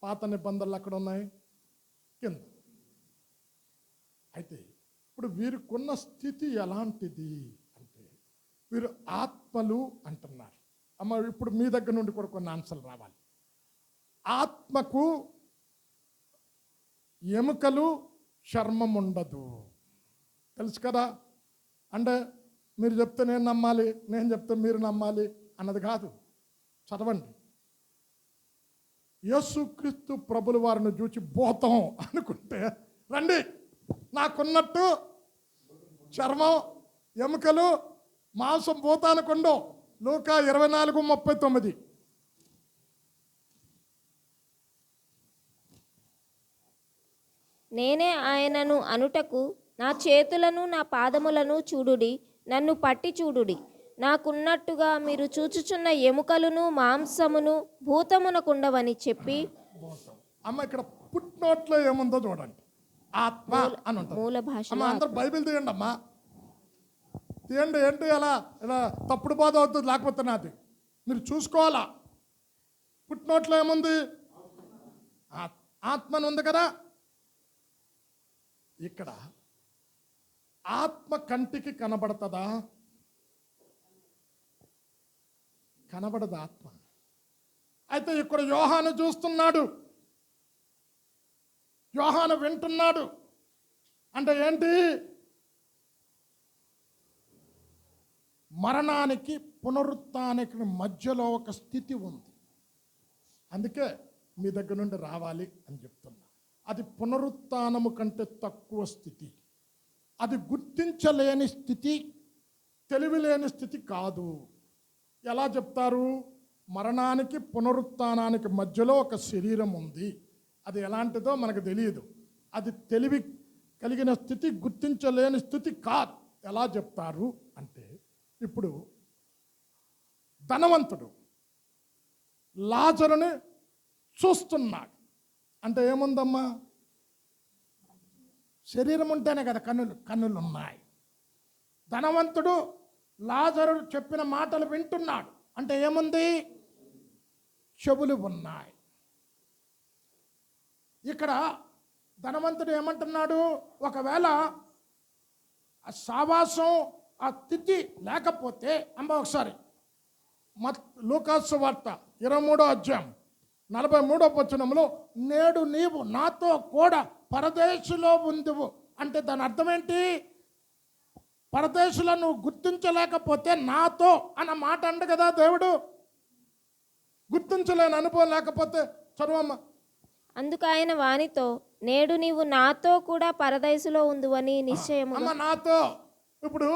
పాత నిబంధనలు అక్కడ ఉన్నాయి కింద. అయితే ఇప్పుడు వీరికున్న స్థితి ఎలాంటిది అంటే వీరు ఆత్మలు అంటున్నారు. అమ్మ ఇప్పుడు మీ దగ్గర నుండి కూడా కొన్ని ఆన్సర్లు రావాలి. ఆత్మకు ఎముకలు చర్మం ఉండదు, తెలుసు కదా. అంటే మీరు చెప్తే నేను నమ్మాలి, నేను చెప్తే మీరు నమ్మాలి అన్నది కాదు. చదవండి, యేసుక్రీస్తు ప్రభుల వారిని చూచి భూతం అనుకుంటే రండి నాకున్నట్టు చర్మం ఎముకలు మాంసం భూతానికుండో. లూకా 24:39. నేనే ఆయనను అనుటకు నా చేతులను నా పాదములను చూడుడి, నన్ను పట్టి చూడుడి. నాకున్నట్టుగా మీరు చూచుచున్న ఎముకలను మాంసమును భూతమునకుండవని చెప్పి. అమ్మ ఇక్కడ పుట్నోట్లో ఏముందో చూడండి, ఆత్మ అని ఉంటుంది. మూల భాష. అమ్మ అందరూ బైబిల్ తీయండి అమ్మా, తీయండి. ఏంటి అలా ఇలా తప్పుడు బాధ అవుతుంది, లేకపోతే నాది మీరు చూసుకోవాలా. పుట్నోట్లో ఏముంది? ఆత్మని ఉంది కదా. ఇక్కడ ఆత్మ కంటికి కనబడుతుందా? కనబడదు ఆత్మ. అయితే ఇక్కడ యోహాను చూస్తున్నాడు, యోహాను వింటున్నాడు. అంటే ఏంటి? మరణానికి పునరుత్థానానికి మధ్యలో ఒక స్థితి ఉంది. అందుకే మీ దగ్గర నుండి రావాలి అని చెప్తున్నా. అది పునరుత్థానము కంటే తక్కువ స్థితి. అది గుర్తించలేని స్థితి, తెలివిలేని స్థితి కాదు. ఎలా చెప్తారు? మరణానికి పునరుత్థానానికి మధ్యలో ఒక శరీరం ఉంది. అది ఎలాంటిదో మనకు తెలియదు. అది తెలివి కలిగిన స్థితి, గుర్తించలేని స్థితి కాదు. ఎలా చెప్తారు అంటే, ఇప్పుడు ధనవంతుడు లాజరుని చూస్తున్నాడు. అంటే ఏముందమ్మా? శరీరం ఉంటేనే కదా కన్నులు ఉన్నాయి. ధనవంతుడు లాజరు చెప్పిన మాటలు వింటున్నాడు. అంటే ఏముంది? చెవులు ఉన్నాయి. ఇక్కడ ధనవంతుడు ఏమంటున్నాడు? ఒకవేళ ఆ సావాసం ఆ స్థితి లేకపోతే అమ్మ ఒకసారి లూకాసు వార్త 23వ అధ్యాయం 43వ వచనంలో నేడు నీవు నాతో కూడా పరదేశులో ఉందువు అంటే దాని అర్థం ఏంటి? పరదేశులను నువ్వు గుర్తించలేకపోతే నాతో అన్న మాట అంట కదా దేవుడు. గుర్తించలేని అనుభవం లేకపోతే చదువమ్మ. అందుకు ఆయన వానితో, నేడు నీవు నాతో కూడా పరదేశులో ఉందువని నిశ్చయము. అమ్మ నాతో. ఇప్పుడు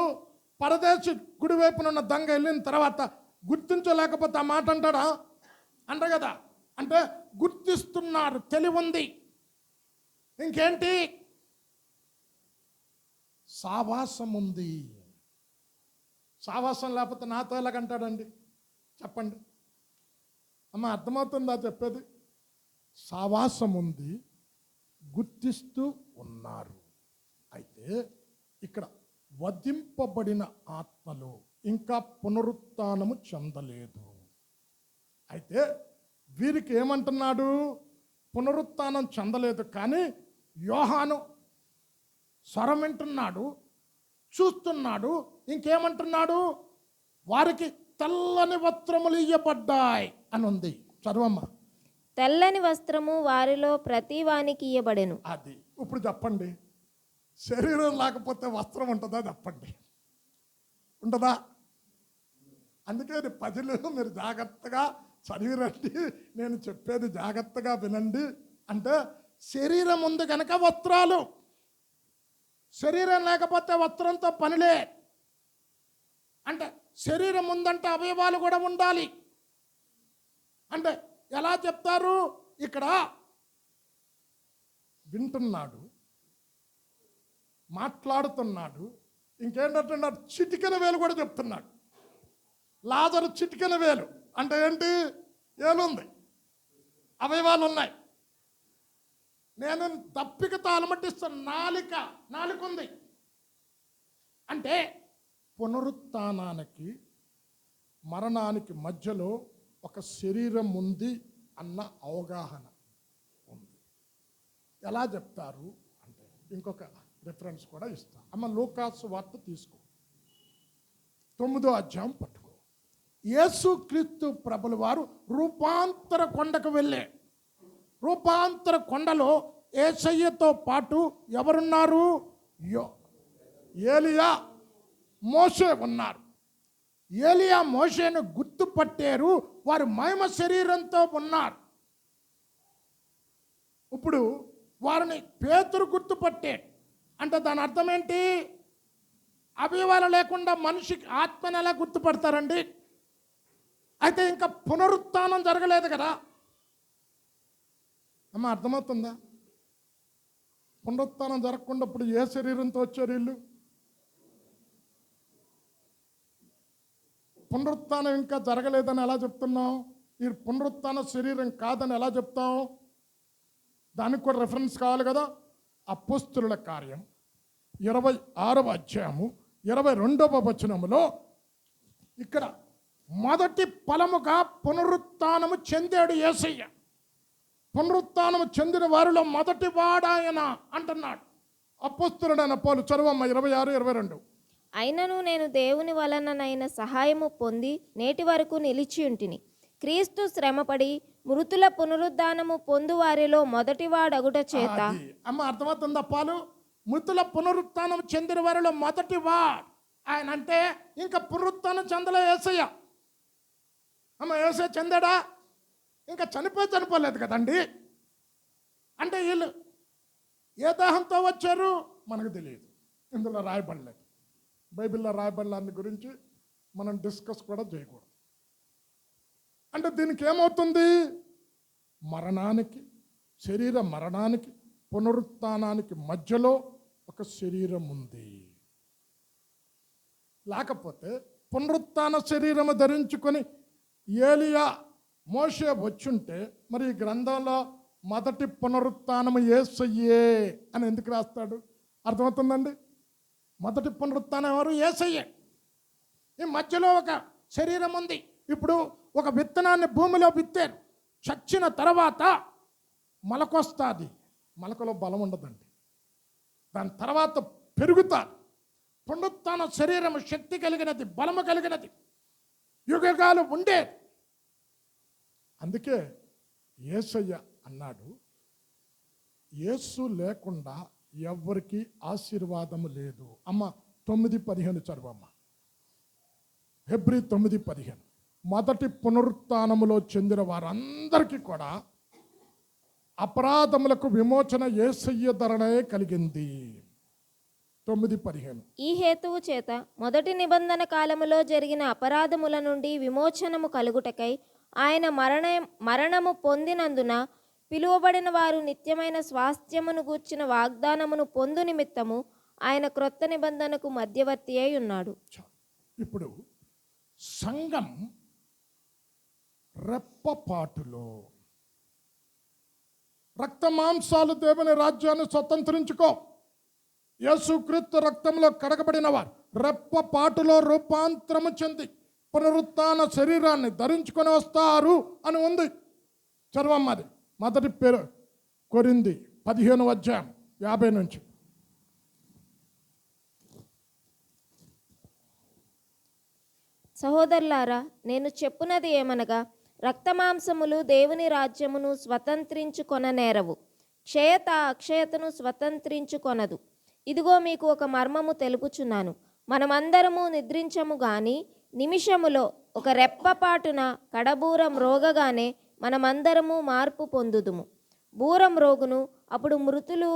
పరదేశి కుడివైపున ఉన్న దొంగ వెళ్ళిన తర్వాత గుర్తించలేకపోతే ఆ మాట అంటాడా? అంట కదా. అంటే గుర్తిస్తున్నారు, తెలివి ఉంది. ఇంకేంటి? సావాసం ఉంది. సావాసం లేకపోతే నాతో ఎలాగంటాడండి? చెప్పండి అమ్మ, అర్థమవుతుందా చెప్పేది? సావాసం ఉంది, గుర్తిస్తూ ఉన్నారు. అయితే ఇక్కడ వధింపబడిన ఆత్మలు ఇంకా పునరుత్థానము చెందలేదు. అయితే వీరికి ఏమంటున్నాడు? పునరుత్థానం చెందలేదు, కానీ యోహాను స్వరం వింటున్నాడు, చూస్తున్నాడు. ఇంకేమంటున్నాడు? వారికి తెల్లని వస్త్రములు ఇయ్యబడ్డాయి అని ఉంది. చదవమ్మా. తెల్లని వస్త్రము వారిలో ప్రతి వానికి ఇయ్యబడెను. అది ఇప్పుడు చెప్పండి, శరీరం లేకపోతే వస్త్రం ఉంటుందా? చెప్పండి, ఉంటుందా? అందుకే పదులు మీరు జాగ్రత్తగా చదివిరండి, నేను చెప్పేది జాగ్రత్తగా వినండి. అంటే శరీరం ఉంది కనుక వస్త్రాలు, శరీరం లేకపోతే వస్త్రంతో పనిలే. అంటే శరీరం ఉందంటే అవయవాలు కూడా ఉండాలి. అంటే ఎలా చెప్తారు? ఇక్కడ వింటున్నాడు, మాట్లాడుతున్నాడు, ఇంకేంటంటే చిటికెన వేలు కూడా చెప్తున్నాడు. లాజరు చిటికెన వేలు అంటే ఏంటి? ఏలుంది, అవయవాలు ఉన్నాయి. నేను దప్పికతో అలమటిస్తాను, నాలుక ఉంది. అంటే పునరుత్థానానికి మరణానికి మధ్యలో ఒక శరీరం ఉంది అన్న అవగాహన ఉంది. ఎలా చెప్తారు అంటే ఇంకొక రిఫరెన్స్ కూడా ఇస్తా. అమ్మ లూకాసు వార్త తీసుకో, 9వ అధ్యాయం పట్టుకో. యేసుక్రీస్తు ప్రభుల వారు రూపాంతర కొండకు వెళ్ళే, రూపాంతర కొండలో యేసయ్యతో పాటు ఎవరున్నారు? ఏలియా, మోషే ఉన్నారు. ఏలియా మోషేను గుర్తుపట్టారు, వారు మహిమ శరీరంతో ఉన్నారు. ఇప్పుడు వారిని పేతురు గుర్తుపట్టాడు. అంటే దాని అర్థం ఏంటి? అవయవాలు లేకుండా మనిషికి ఆత్మని ఎలా గుర్తుపడతారండి? అయితే ఇంకా పునరుత్థానం జరగలేదు కదా అమ్మ, అర్థమవుతుందా? పునరుత్థానం జరగకుండా ఇప్పుడు ఏ శరీరంతో వచ్చారు వీళ్ళు? పునరుత్థానం ఇంకా జరగలేదని ఎలా చెప్తున్నాం? ఈ పునరుత్థాన శరీరం కాదని ఎలా చెప్తాం? దానికి కూడా రెఫరెన్స్ కావాలి కదా. అపోస్తలుల కార్యం 26వ అధ్యాయము 22వ వచనములో ఇక్కడ మొదటి ఫలముగా పునరుత్థానము చెందాడు యేసయ్య. పునరుత్థానము చెందిన వారిలో మొదటి వాడాయన అంటున్నాడు అపోస్తలుడైన పౌలు. చదువమ్మ 26, 22. అయినను నేను దేవుని వలననైన సహాయము పొంది నేటి వరకు నిలిచి ఉంటిని. క్రీస్తు శ్రమపడి మృతుల పునరుద్ధానము పొందు వారిలో మొదటివాడగుట చేత. అమ్మ అర్థమవుతుందా? పాలు మృతుల పునరుత్థానం చెందిన వారిలో మొదటి వాడు ఆయన. అంటే ఇంకా పునరుత్థానం చెందలే యేసయ్య. అమ్మ యేసయ్య చెందాడా? ఇంకా చనిపోలేదు కదండి. అంటే వీళ్ళు ఏ దేహంతో వచ్చారు మనకు తెలియదు, ఇందులో రాయబడలేదు. బైబిల్లో రాయబడలేని గురించి మనం డిస్కస్ కూడా చేయకూడదు. అంటే దీనికి ఏమవుతుంది? మరణానికి, శరీర మరణానికి, పునరుత్థానానికి మధ్యలో ఒక శరీరం ఉంది. లేకపోతే పునరుత్థాన శరీరము ధరించుకొని ఏలియా, మోషే వచ్చుంటే మరి ఈ గ్రంథంలో మొదటి పునరుత్థానము యేసయ్యే అని ఎందుకు రాస్తాడు? అర్థమవుతుందండి? మొదటి పునరుత్థానం ఎవరు? యేసయ్యే. ఈ మధ్యలో ఒక శరీరం ఉంది. ఇప్పుడు ఒక విత్తనాన్ని భూమిలో విత్తారు, చచ్చిన తర్వాత మొలకొస్తుంది. మొలకలో బలం ఉండదండి, దాని తర్వాత పెరుగుతారు. పునరుత్థాన శరీరం శక్తి కలిగినది, బలము కలిగినది, యుగాలు ఉండేది. అందుకే యేసయ్య అన్నాడు, యేసు లేకుండా ఎవ్వరికి ఆశీర్వాదము లేదు. అమ్మ 9:15 చదువమ్మ. హెబ్రీ 9:15. మొదటి పునరుత్థానములో చెందిన వారందరికీ కూడా అపరాధములకు విమోచన యేసయ్య ధరణే కలిగింది. 9:15. ఈ హేతువు చేత మొదటి నిబంధన కాలములో జరిగిన అపరాధముల నుండి విమోచనము కలుగుటకై ఆయన మరణము పొందినందున పిలువబడిన వారు నిత్యమైన స్వాస్థ్యమును గూర్చిన వాగ్దానమును పొందు నిమిత్తము ఆయన క్రొత్త నిబంధనకు మధ్యవర్తి అయి ఉన్నాడు. ఇప్పుడు సంఘం రెప్పపాటులో రక్త మాంసాలు దేవుని రాజ్యాన్ని స్వతంత్రించుకో. యేసుక్రీస్తు రక్తంలో కడగబడిన వారు రెప్పపాటులో రూపాంతరము చెంది పునరుత్థాన శరీరాన్ని ధరించుకొని వస్తారు అని ఉంది. చదవమ్మది మొదటి పేరు కొరింథీ 15:50 నుంచి. సహోదరులారా, నేను చెప్పున్నది ఏమనగా, రక్తమాంసములు దేవుని రాజ్యమును స్వతంత్రించుకొననేరవు, క్షయత అక్షయతను స్వతంత్రించుకొనదు. ఇదిగో మీకు ఒక మర్మము తెలుపుచున్నాను. మనమందరము నిద్రించము గాని నిమిషములో ఒక రెప్పపాటున కడబూరం రోగగానే మనమందరము మార్పు పొందుదుము. బూరం రోగును, అప్పుడు మృతులు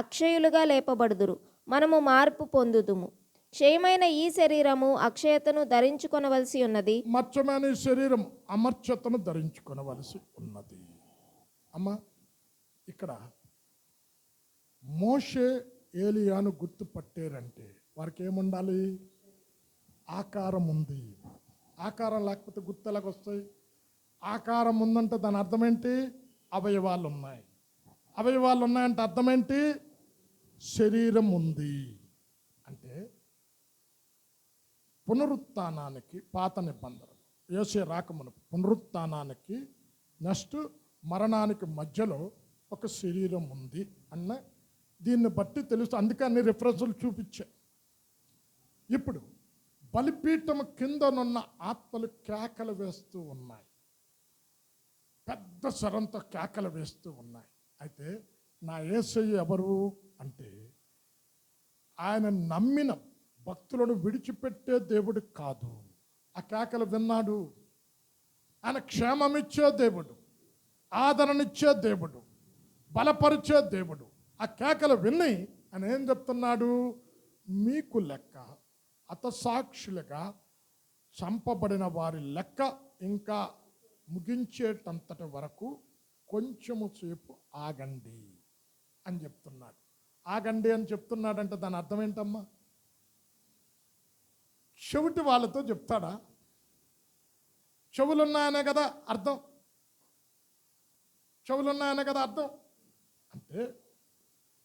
అక్షయులుగా లేపబడుదురు, మనము మార్పు పొందుదుము. క్షయమైన ఈ శరీరము అక్షయతను ధరించుకొనవలసి ఉన్నది, మచ్చమైన శరీరం అమర్చతను ధరించుకొనవలసి ఉన్నది. అమ్మ, ఇక్కడ మోషే ఏలియాను గుర్తుపట్టారంటే వారికి ఏముండాలి? ఆకారం ఉంది. ఆకారం లేకపోతే గుర్తు ఎలాగొస్తాయి? ఆకారం ఉందంటే దాని అర్థం ఏంటి? అవయవాలు ఉన్నాయి. అవయవాలు ఉన్నాయంటే అర్థం ఏంటి? శరీరం ఉంది. అంటే పునరుత్థానానికి పాత నిబంధన, యేసు రాకమును పునరుత్థానానికి నెక్స్ట్ మరణానికి మధ్యలో ఒక శరీరం ఉంది అన్న దీన్ని బట్టి తెలుసు. అందుకే అన్ని రిఫరెన్సులు చూపించా. ఇప్పుడు బలిపీఠం కిందనున్న ఆత్మలు కేకలు వేస్తూ ఉన్నాయి, పెద్ద స్వరంతో కేకలు వేస్తూ ఉన్నాయి. అయితే నా యేసయ్య ఎవరు అంటే, ఆయన నమ్మిన భక్తులను విడిచిపెట్టే దేవుడు కాదు. ఆ కేకలు విన్నాడు. ఆయన క్షేమమిచ్చే దేవుడు, ఆదరణిచ్చే దేవుడు, బలపరిచే దేవుడు. ఆ కేకలు విని ఆయన ఏం చెప్తున్నాడు? మీకు లెక్క, హతసాక్షులుగా చంపబడిన వారి లెక్క ఇంకా ముగించేటంతటి వరకు కొంచెము సేపు ఆగండి అని చెప్తున్నాడు. ఆగండి అని చెప్తున్నాడంటే దాని అర్థం ఏంటమ్మా? చెవిటి వాళ్ళతో చెప్తాడా? చెవులున్నాయనే కదా అర్థం. చెవులున్నాయనే కదా అర్థం. అంటే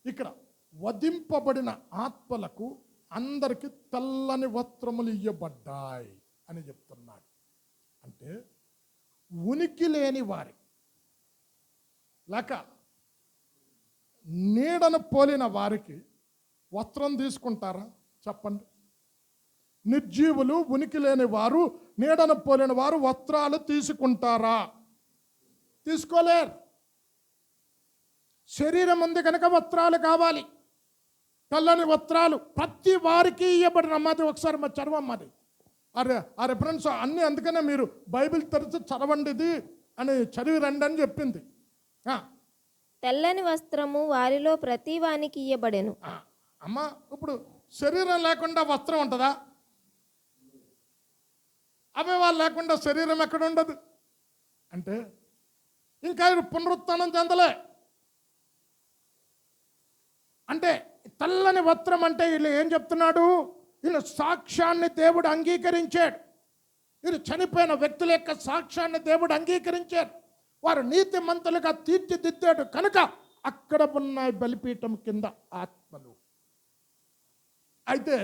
ఇక్కడ వధింపబడిన ఆత్మలకు అందరికీ తెల్లని వస్త్రములు ఇయ్యబడ్డాయి అని చెప్తున్నాడు. అంటే ఉనికి లేని వారి లేక నీడను పోలిన వారికి వస్త్రం తీసుకుంటారా? చెప్పండి. నిర్జీవులు, ఉనికి లేని వారు, నీడను పోలిన వారు వస్త్రాలు తీసుకుంటారా? తీసుకోలేరు. శరీరం ఉంది కనుక వస్త్రాలు కావాలి, తెల్లని వస్త్రాలు ప్రతి వారికి ఇవ్వబడిన. అమ్మది ఒకసారి మరి చదవమ్మది. అరే ఆ రిఫరెన్స్ అన్నీ అందుకనే మీరు బైబిల్ తెరిచి చదవండిది అని చదివి రండి అని చెప్పింది. తెల్లని వస్త్రము వారిలో ప్రతి వానికి ఇయ్యబడెను. అమ్మ, ఇప్పుడు శరీరం లేకుండా వస్త్రం ఉంటుందా? అవయవాలు లేకుండా శరీరం ఎక్కడ ఉండదు? అంటే ఇంకా పునరుత్థానం చెందలే. అంటే తెల్లని వస్త్రం అంటే వీళ్ళు ఏం చెప్తున్నాడు? వీళ్ళు సాక్ష్యాన్ని దేవుడు అంగీకరించాడు. వీళ్ళు చనిపోయిన వ్యక్తుల యొక్క సాక్ష్యాన్ని దేవుడు అంగీకరించాడు. వారు నీతిమంతులుగా తీర్చిదిద్దాడు కనుక అక్కడ ఉన్నాయి బలిపీఠం కింద ఆత్మలు. అయితే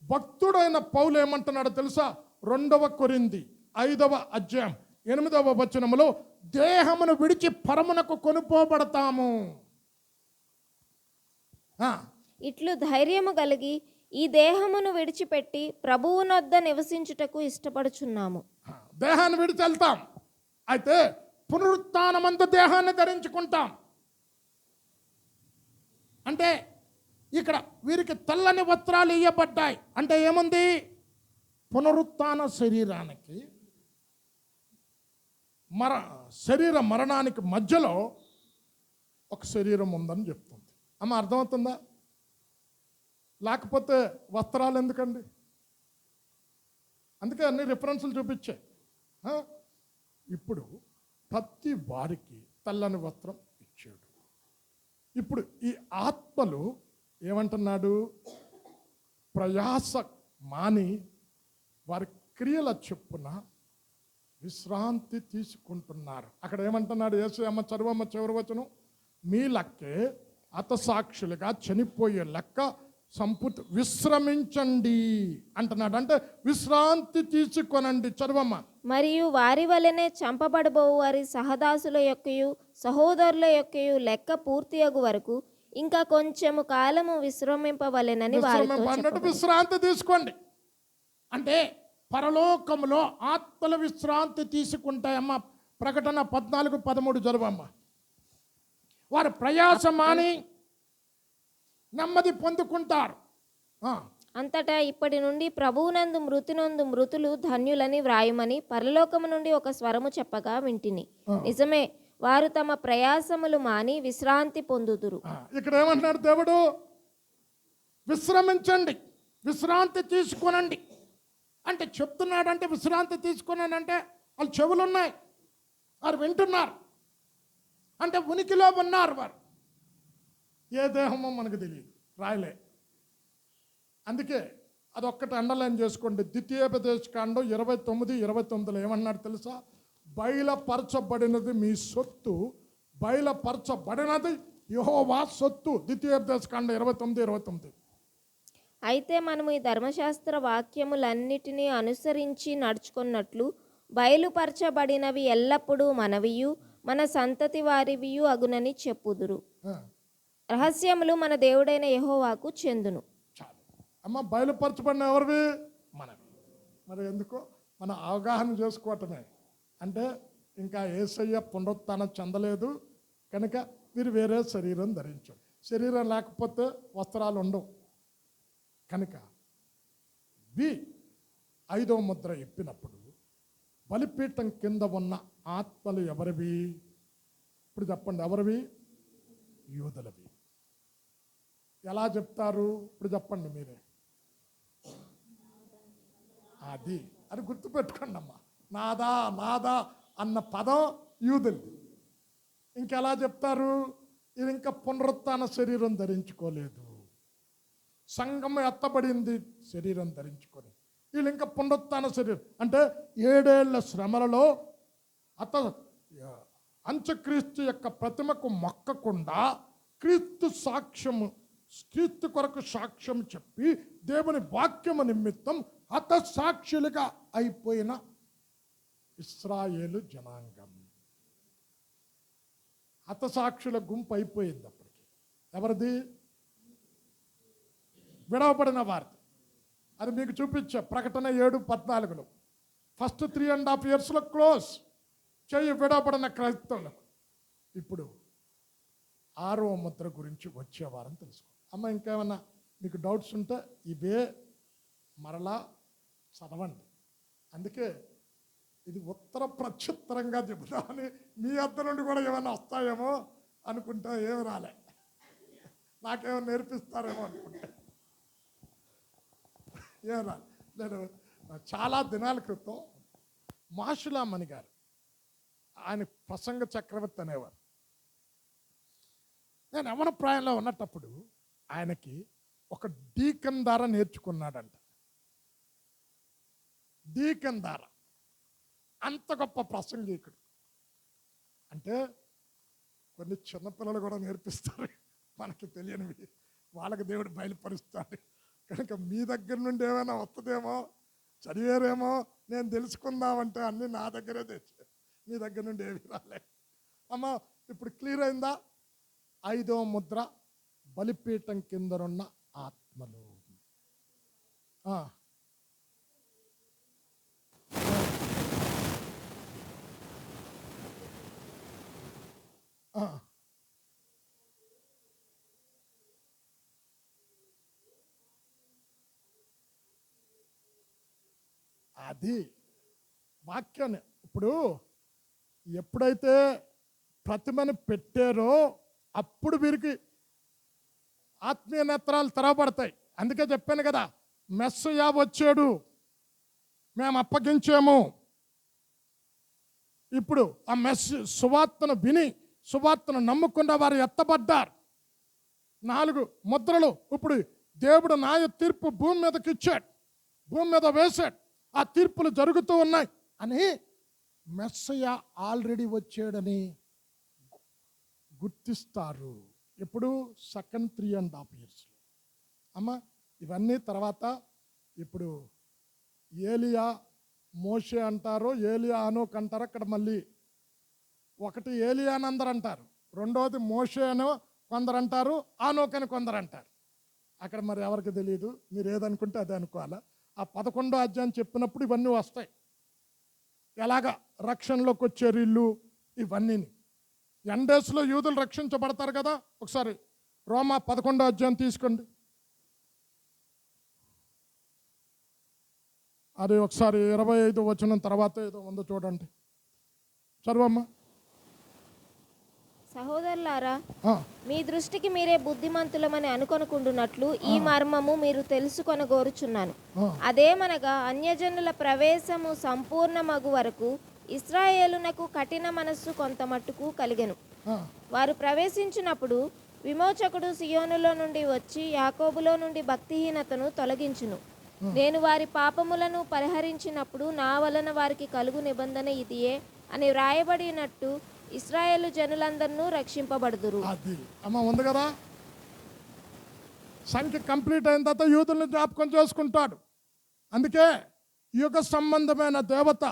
భక్తుడైన పౌలు ఏమంటున్నాడో తెలుసా? 2 కొరింథీ 5:8 దేహమును విడిచి పరమునకు కొనుపోబడతాము. ఇట్లు ధైర్యము కలిగి ఈ దేహమును విడిచిపెట్టి ప్రభువునొద్ద నివసించుటకు ఇష్టపడుచున్నాము. దేహాన్ని విడిచి వెళ్తాం. అయితే పునరుత్థానమందు దేహాన్ని ధరించుకుంటాం. అంటే ఇక్కడ వీరికి తెల్లని వస్త్రాలు ఇవ్వబడ్డాయి. అంటే ఏముంది? పునరుత్థాన శరీరానికి శరీర మరణానికి మధ్యలో ఒక శరీరం ఉందని చెప్తుంది. అమ్మ, అర్థమవుతుందా? లేకపోతే వస్త్రాలు ఎందుకండి? అందుకే అన్ని రిఫరెన్సులు చూపించాయి. ఇప్పుడు ప్రతి వారికి తెల్లని వస్త్రం ఇచ్చాడు. ఇప్పుడు ఈ ఆత్మలు ఏమంటున్నాడు? ప్రయాస మాని వారి క్రియల చొప్పున విశ్రాంతి తీసుకుంటున్నారు. అక్కడ ఏమంటున్నాడు యేసు? అమ్మ చదువమ్మ చివరి వచనం. మీ లెక్కే హతసాక్షులుగా చనిపోయే లెక్క విశ్రమించండి అంటున్నాడు. అంటే విశ్రాంతి తీసుకొనండి. చదవమ్మా. మరియు వారి వలనే చంపబడబోవు వారి సహదాసుల యొక్కయు సహోదరుల యొక్కయు లెక్క పూర్తియగు వరకు ఇంకా కొంచెము కాలము విశ్రమింపవలెనని వారితో అన్నట్టు విశ్రాంతి తీసుకోండి. అంటే పరలోకములో ఆత్మల విశ్రాంతి తీసుకుంటాయమ్మా. ప్రకటన 14:13 చదవమ్మా. వారు ప్రయాస మాని నెమ్మది పొందుకుంటారు. అంతటా ఇప్పటి నుండి ప్రభువునందు మృతినందు మృతులు ధన్యులని వ్రాయుమని పరలోకము నుండి ఒక స్వరము చెప్పగా వింటిని. నిజమే, వారు తమ ప్రయాసములు మాని విశ్రాంతి పొందుదురు. ఇక్కడ ఏమంటున్నాడు దేవుడు? విశ్రమించండి, విశ్రాంతి తీసుకొనండి అంటే చెప్తున్నాడంటే విశ్రాంతి తీసుకున్నానంటే వాళ్ళు చెవులు ఉన్నాయి, వారు వింటున్నారు, అంటే ఉనికిలో ఉన్నారు వారు. ఏ దేహమో మనకు తెలియదు, రాయలే. అందుకే అదొక్కటి అండర్లైన్ చేసుకోండి. ద్వితీయోపదేశకాండం 29:29 ఏమన్నాడు తెలుసా? బయలుపరచబడినది మీ సొత్తు, బయలుపరచబడినది యెహోవా సొత్తు. ద్వితీయోపదేశకాండం 29:29. అయితే మనము ఈ ధర్మశాస్త్ర వాక్యములన్నిటినీ అనుసరించి నడుచుకున్నట్లు బయలుపరచబడినవి ఎల్లప్పుడూ మనవియు మన సంతతి వారివియు అగునని చెప్పుదురు. రహస్యములు మన దేవుడైన యెహోవాకు చెందును. చాలు అమ్మ. బయలుపరచబడిన ఎవరివి? మనవి. మరి ఎందుకో మన అవగాహన చేసుకోవటమే. అంటే ఇంకా యేసయ్య పునరుత్థానం చెందలేదు కనుక మీరు వేరే శరీరం ధరించండి. శరీరం లేకపోతే వస్త్రాలు ఉండవు కనుక 5వ ముద్ర ఎప్పినప్పుడు బలిపీఠం కింద ఉన్న ఆత్మలు ఎవరివి? ఇప్పుడు చెప్పండి, ఎవరివి? యూదులవి. ఎలా చెప్తారు? ఇప్పుడు చెప్పండి మీరే. అది గుర్తుపెట్టుకోండి అమ్మా. నాదా నాదా అన్న పదం యూదులది. ఇంకెలా చెప్తారు? ఇది ఇంకా పునరుత్థాన శరీరం ధరించుకోలేదు, సంఘం ఎత్తబడింది శరీరం ధరించుకొని. వీళ్ళు ఇంకా పునరుత్థాన శరీరం అంటే 7 ఏళ్ల శ్రమలలో అంత్యక్రీస్తు యొక్క ప్రతిమకు మొక్కకుండా క్రీస్తు కొరకు సాక్ష్యం చెప్పి దేవుని వాక్యము నిమిత్తం హతసాక్షులుగా అయిపోయిన ఇశ్రాయేలు జనాంగం. హతసాక్షుల గుంపు అయిపోయింది అప్పటికి. ఎవరిది? విడవబడిన వారిది. అది మీకు చూపించా ప్రకటన 7:14. ఫస్ట్ 3.5 yearsలో క్లోజ్ చేయి విడవబడిన క్రైస్తవులకు. ఇప్పుడు 6వ ముద్ర గురించి వచ్చే వారం తెలుసుకో. అమ్మ, ఇంకేమన్నా మీకు డౌట్స్ ఉంటే ఇవే మరలా చదవండి. అందుకే ఇది ఉత్తర ప్రత్యుత్తరంగా చెబుతామని మీ అద్దరు నుండి కూడా ఏమైనా వస్తాయేమో అనుకుంటా. ఏమి రాలే, నాకేమో నేర్పిస్తారేమో అనుకుంటా. ఏం రాలే. నేను చాలా దినాల క్రితం మాషులామణి గారు, ఆయన ప్రసంగ చక్రవర్తి అనేవారు. నేను యవ్వన ప్రాయంలో ఉన్నప్పుడు ఆయనకి ఒక డీకన్ దార నేర్చుకున్నాడంట. డీకన్ దార అంత గొప్ప ప్రసంగికుడు. అంటే కొన్ని చిన్నపిల్లలు కూడా నేర్పిస్తారు మనకి తెలియనివి, వాళ్ళకి దేవుడు బయలుపరుస్తాడు. కనుక మీ దగ్గర నుండి ఏమైనా వస్తుందేమో, చదివేరేమో, నేను తెలుసుకుందామంటే అన్నీ నా దగ్గరే తెచ్చా. మీ దగ్గర నుండి ఏమి రాలే. అమ్మ, ఇప్పుడు క్లియర్ అయిందా? 5వ ముద్ర బలిపీఠం కిందనున్న ఆత్మలు. అది వాక్యాన్ని ఇప్పుడు ఎప్పుడైతే ప్రతిమను పెట్టారో అప్పుడు వీరికి ఆత్మీయ నేత్రాలు తెరవబడతాయి. అందుకే చెప్పాను కదా, మెస్సయా వచ్చాడు, మేము అప్పగించాము. ఇప్పుడు ఆ సువార్తను విని సువార్తను నమ్ముకున్న వారు ఎత్తబడ్డారు. 4 ముద్రలు ఇప్పుడు దేవుడు న్యాయ తీర్పు భూమి మీదకి ఇచ్చాడు, భూమి మీద వేశాడు. ఆ తీర్పులు జరుగుతూ ఉన్నాయి అని మెస్సయా ఆల్రెడీ వచ్చాడని గుర్తిస్తారు. ఎప్పుడు సెకండ్ 3.5 years అమ్మ. ఇవన్నీ తర్వాత ఇప్పుడు ఏలియా మోషే అంటారు, ఏలియా అనోక్ అంటారు. అక్కడ మళ్ళీ ఒకటి ఏలియా అని అందరు అంటారు, రెండోది మోషే అని కొందరు అంటారు, ఆనోక్ అని కొందరు అంటారు. అక్కడ మరి ఎవరికి తెలియదు, మీరు ఏదనుకుంటే అదే అనుకోవాలా. ఆ 11వ అధ్యాయం చెప్పినప్పుడు ఇవన్నీ వస్తాయి, ఎలాగ రక్షణలోకి వచ్చే ఇల్లు ఇవన్నీ. ఎండేస్లో యూదులు రక్షించబడతారు కదా. ఒకసారి రోమా 11వ అధ్యాయం తీసుకోండి. అది ఒకసారి 25 వచనం తర్వాత ఏదో ఉందో చూడండి. చదువమ్మా. సహోదరులారా, ఆ, మీ దృష్టికి మీరే బుద్ధిమంతులమని అనుకొనుకుంటున్నట్లు ఈ మర్మము మీరు తెలుసుకొనగోరుచున్నాను. ఆ. అదేమనగా అన్యజనుల ప్రవేశము సంపూర్ణమగు వరకు ఇశ్రాయేలునకు కఠిన మనస్సు కొంత మట్టుకు కలిగెను. ఆ. వారు ప్రవేశించినప్పుడు విమోచకుడు సియోనులో నుండి వచ్చి యాకోబులో నుండి భక్తిహీనతను తొలగించును. నేను వారి పాపములను పరిహరించినప్పుడు నా వలన వారికి కలుగు నిబంధన ఇదియే అని వ్రాయబడినట్టు ఇశ్రాయేలు జనులందరినూ రక్షింపబడుదురు. అది అమ్మ ఉంది కదా. సంఖ్య కంప్లీట్ అయిన తర్వాత యూదుల్ని జ్ఞాపకం చేసుకుంటాడు. అందుకే యుగ సంబంధమైన దేవత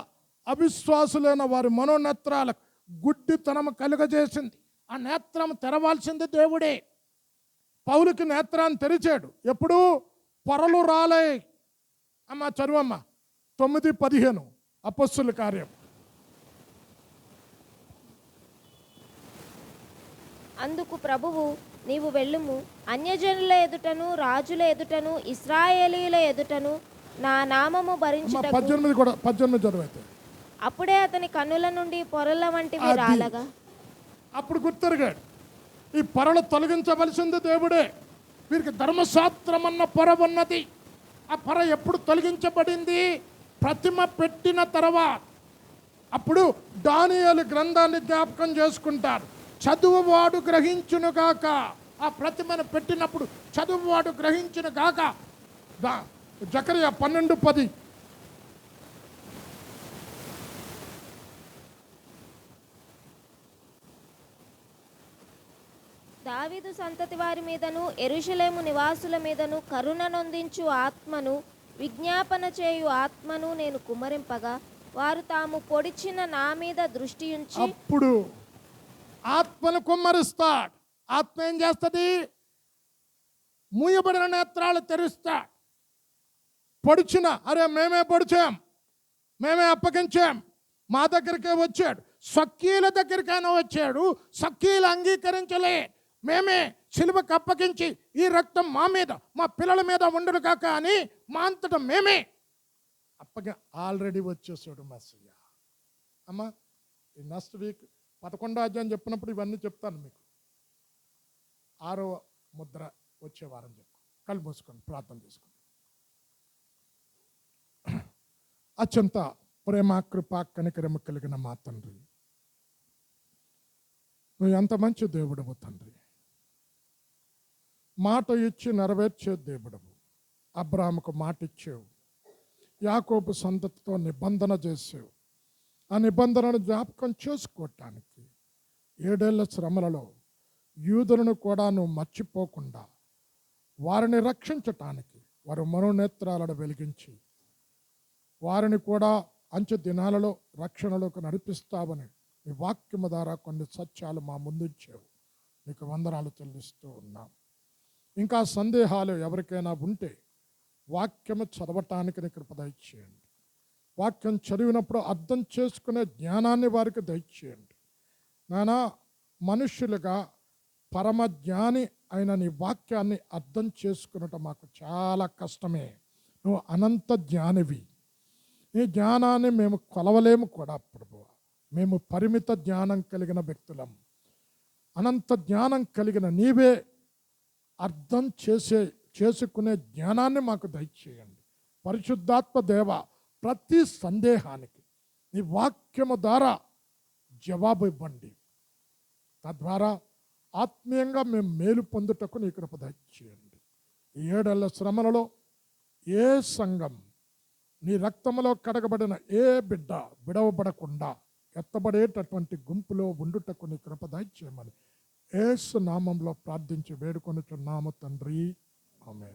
అవిశ్వాసులైన వారి మనోనేత్రాలకు గుడ్డితనము కలుగజేసింది. ఆ నేత్రం తెరవాల్సింది దేవుడే. పౌలుకి నేత్రాన్ని తెరిచాడు. ఎప్పుడు పొరలు రాలే. అమ్మ చదువమ్మ 9:15 అపొస్తలుల కార్యం. అందుకు ప్రభువు, నీవు వెళ్ళుము, అన్యజనుల ఎదుటను రాజుల ఎదుటను ఇశ్రాయేలీయుల ఎదుటను నా నామము భరించుటకు. 18 కూడా 18 చదువైతే. అప్పుడే అతని కన్నుల నుండి పొరల వంటివి రాలగా. అప్పుడు గుర్తెరిగాడు, ఈ పొరలు తొలగించవలసింది దేవుడే. వీరికి ధర్మశాస్త్రం అన్న పొర ఉన్నది. ఆ పొర ఎప్పుడు తొలగించబడింది? ప్రతిమ పెట్టిన తర్వాత. అప్పుడు దానియేలు గ్రంథాన్ని జ్ఞాపకం చేసుకుంటారు. చదువువాడు గ్రహించును గాక. ఆ ప్రతిమను పెట్టినప్పుడు చదువువాడు గ్రహించును గాక. జకరియా 12:10. దావీదు సంతతి వారి మీదను యెరూషలేము నివాసుల మీదను కరుణ నొందించు ఆత్మను విజ్ఞాపన చేయు ఆత్మను నేను కుమ్మరింపగా వారు తాము పొడిచిన నా మీద దృష్టి ఉంచి. అప్పుడు ఆత్మను కుమ్మరిస్తాడు. ఆత్మ ఏం చేస్తుంది? మూయబడిన నేత్రాలు తెరుస్తాడు. పొడిచిన, అరే మేమే పొడిచాం, మేమే అప్పగించాం, మా దగ్గరికే వచ్చాడు. సక్కీల దగ్గరికైనా వచ్చాడు, సక్కీలు అంగీకరించలే. మేమే సిలువకు అప్పగించి ఈ రక్తం మా మీద మా పిల్లల మీద ఉండడు కాక అని మా అంతటా మేమే ఆల్రెడీ వచ్చేసాడు మెస్సయ్య. అమ్మ ఈ నెక్స్ట్ వీక్ 11వ అధ్యాయం చెప్పినప్పుడు ఇవన్నీ చెప్తాను మీకు. 6వ ముద్ర వచ్చే వారం చెప్పు. కళ్ళు మూసుకొని ప్రార్థన చేసుకోండి. అత్యంత ప్రేమ కృప కనికరమ కలిగిన మా తండ్రి, నువ్వు ఎంత మంచి దేవుడవు తండ్రి. మాట ఇచ్చి నెరవేర్చే దేవుడవు. అబ్రాహాముకు మాట ఇచ్చావు, యాకోబు సంతతితో నిబంధన చేసావు. ఆ నిబంధనను జ్ఞాపకం చేసుకోవటానికి 7 ఏళ్ల శ్రమలలో యూదులను కూడా నువ్వు మర్చిపోకుండా వారిని రక్షించటానికి వారి మనోనేత్రాలను వెలిగించి వారిని కూడా అంచె దినాలలో రక్షణలోకి నడిపిస్తావని నీ వాక్యము ద్వారా కొన్ని సత్యాలు మా ముందుంచావు. నీకు వందనాలు చెల్లిస్తూ ఉన్నాం. ఇంకా సందేహాలు ఎవరికైనా ఉంటే వాక్యము చదవటానికి నీ కృప దయచేయండి. వాక్యం చదివినప్పుడు అర్థం చేసుకునే జ్ఞానాన్ని వారికి దయచేయండి. నానా మనుష్యులుగా పరమ జ్ఞాని అయిన నీ వాక్యాన్ని అర్థం చేసుకునటం మాకు చాలా కష్టమే. నువ్వు అనంత జ్ఞానివి. ఈ జ్ఞానాన్ని మేము కొలవలేము కూడా ప్రభువా. మేము పరిమిత జ్ఞానం కలిగిన వ్యక్తులం. అనంత జ్ఞానం కలిగిన నీవే అర్థం చేసుకునే జ్ఞానాన్ని మాకు దయచేయండి. పరిశుద్ధాత్మ దేవ, ప్రతి సందేహానికి నీ వాక్యము ద్వారా జవాబు ఇవ్వండి. తద్వారా ఆత్మీయంగా మేము మేలు పొందుటకు నీ కృప దయచేయండి. ఈ 7 ఏళ్ల శ్రమలలో ఏ సంఘం నీ రక్తములో కడగబడిన ఏ బిడ్డ విడవబడకుండా ఎత్తబడేటటువంటి గుంపులో ఉండుటకు నీ కృప దయచేయమని యేసు నామంలో ప్రార్థించి వేడుకొనుచున్నాము తండ్రి. ఆమేన్.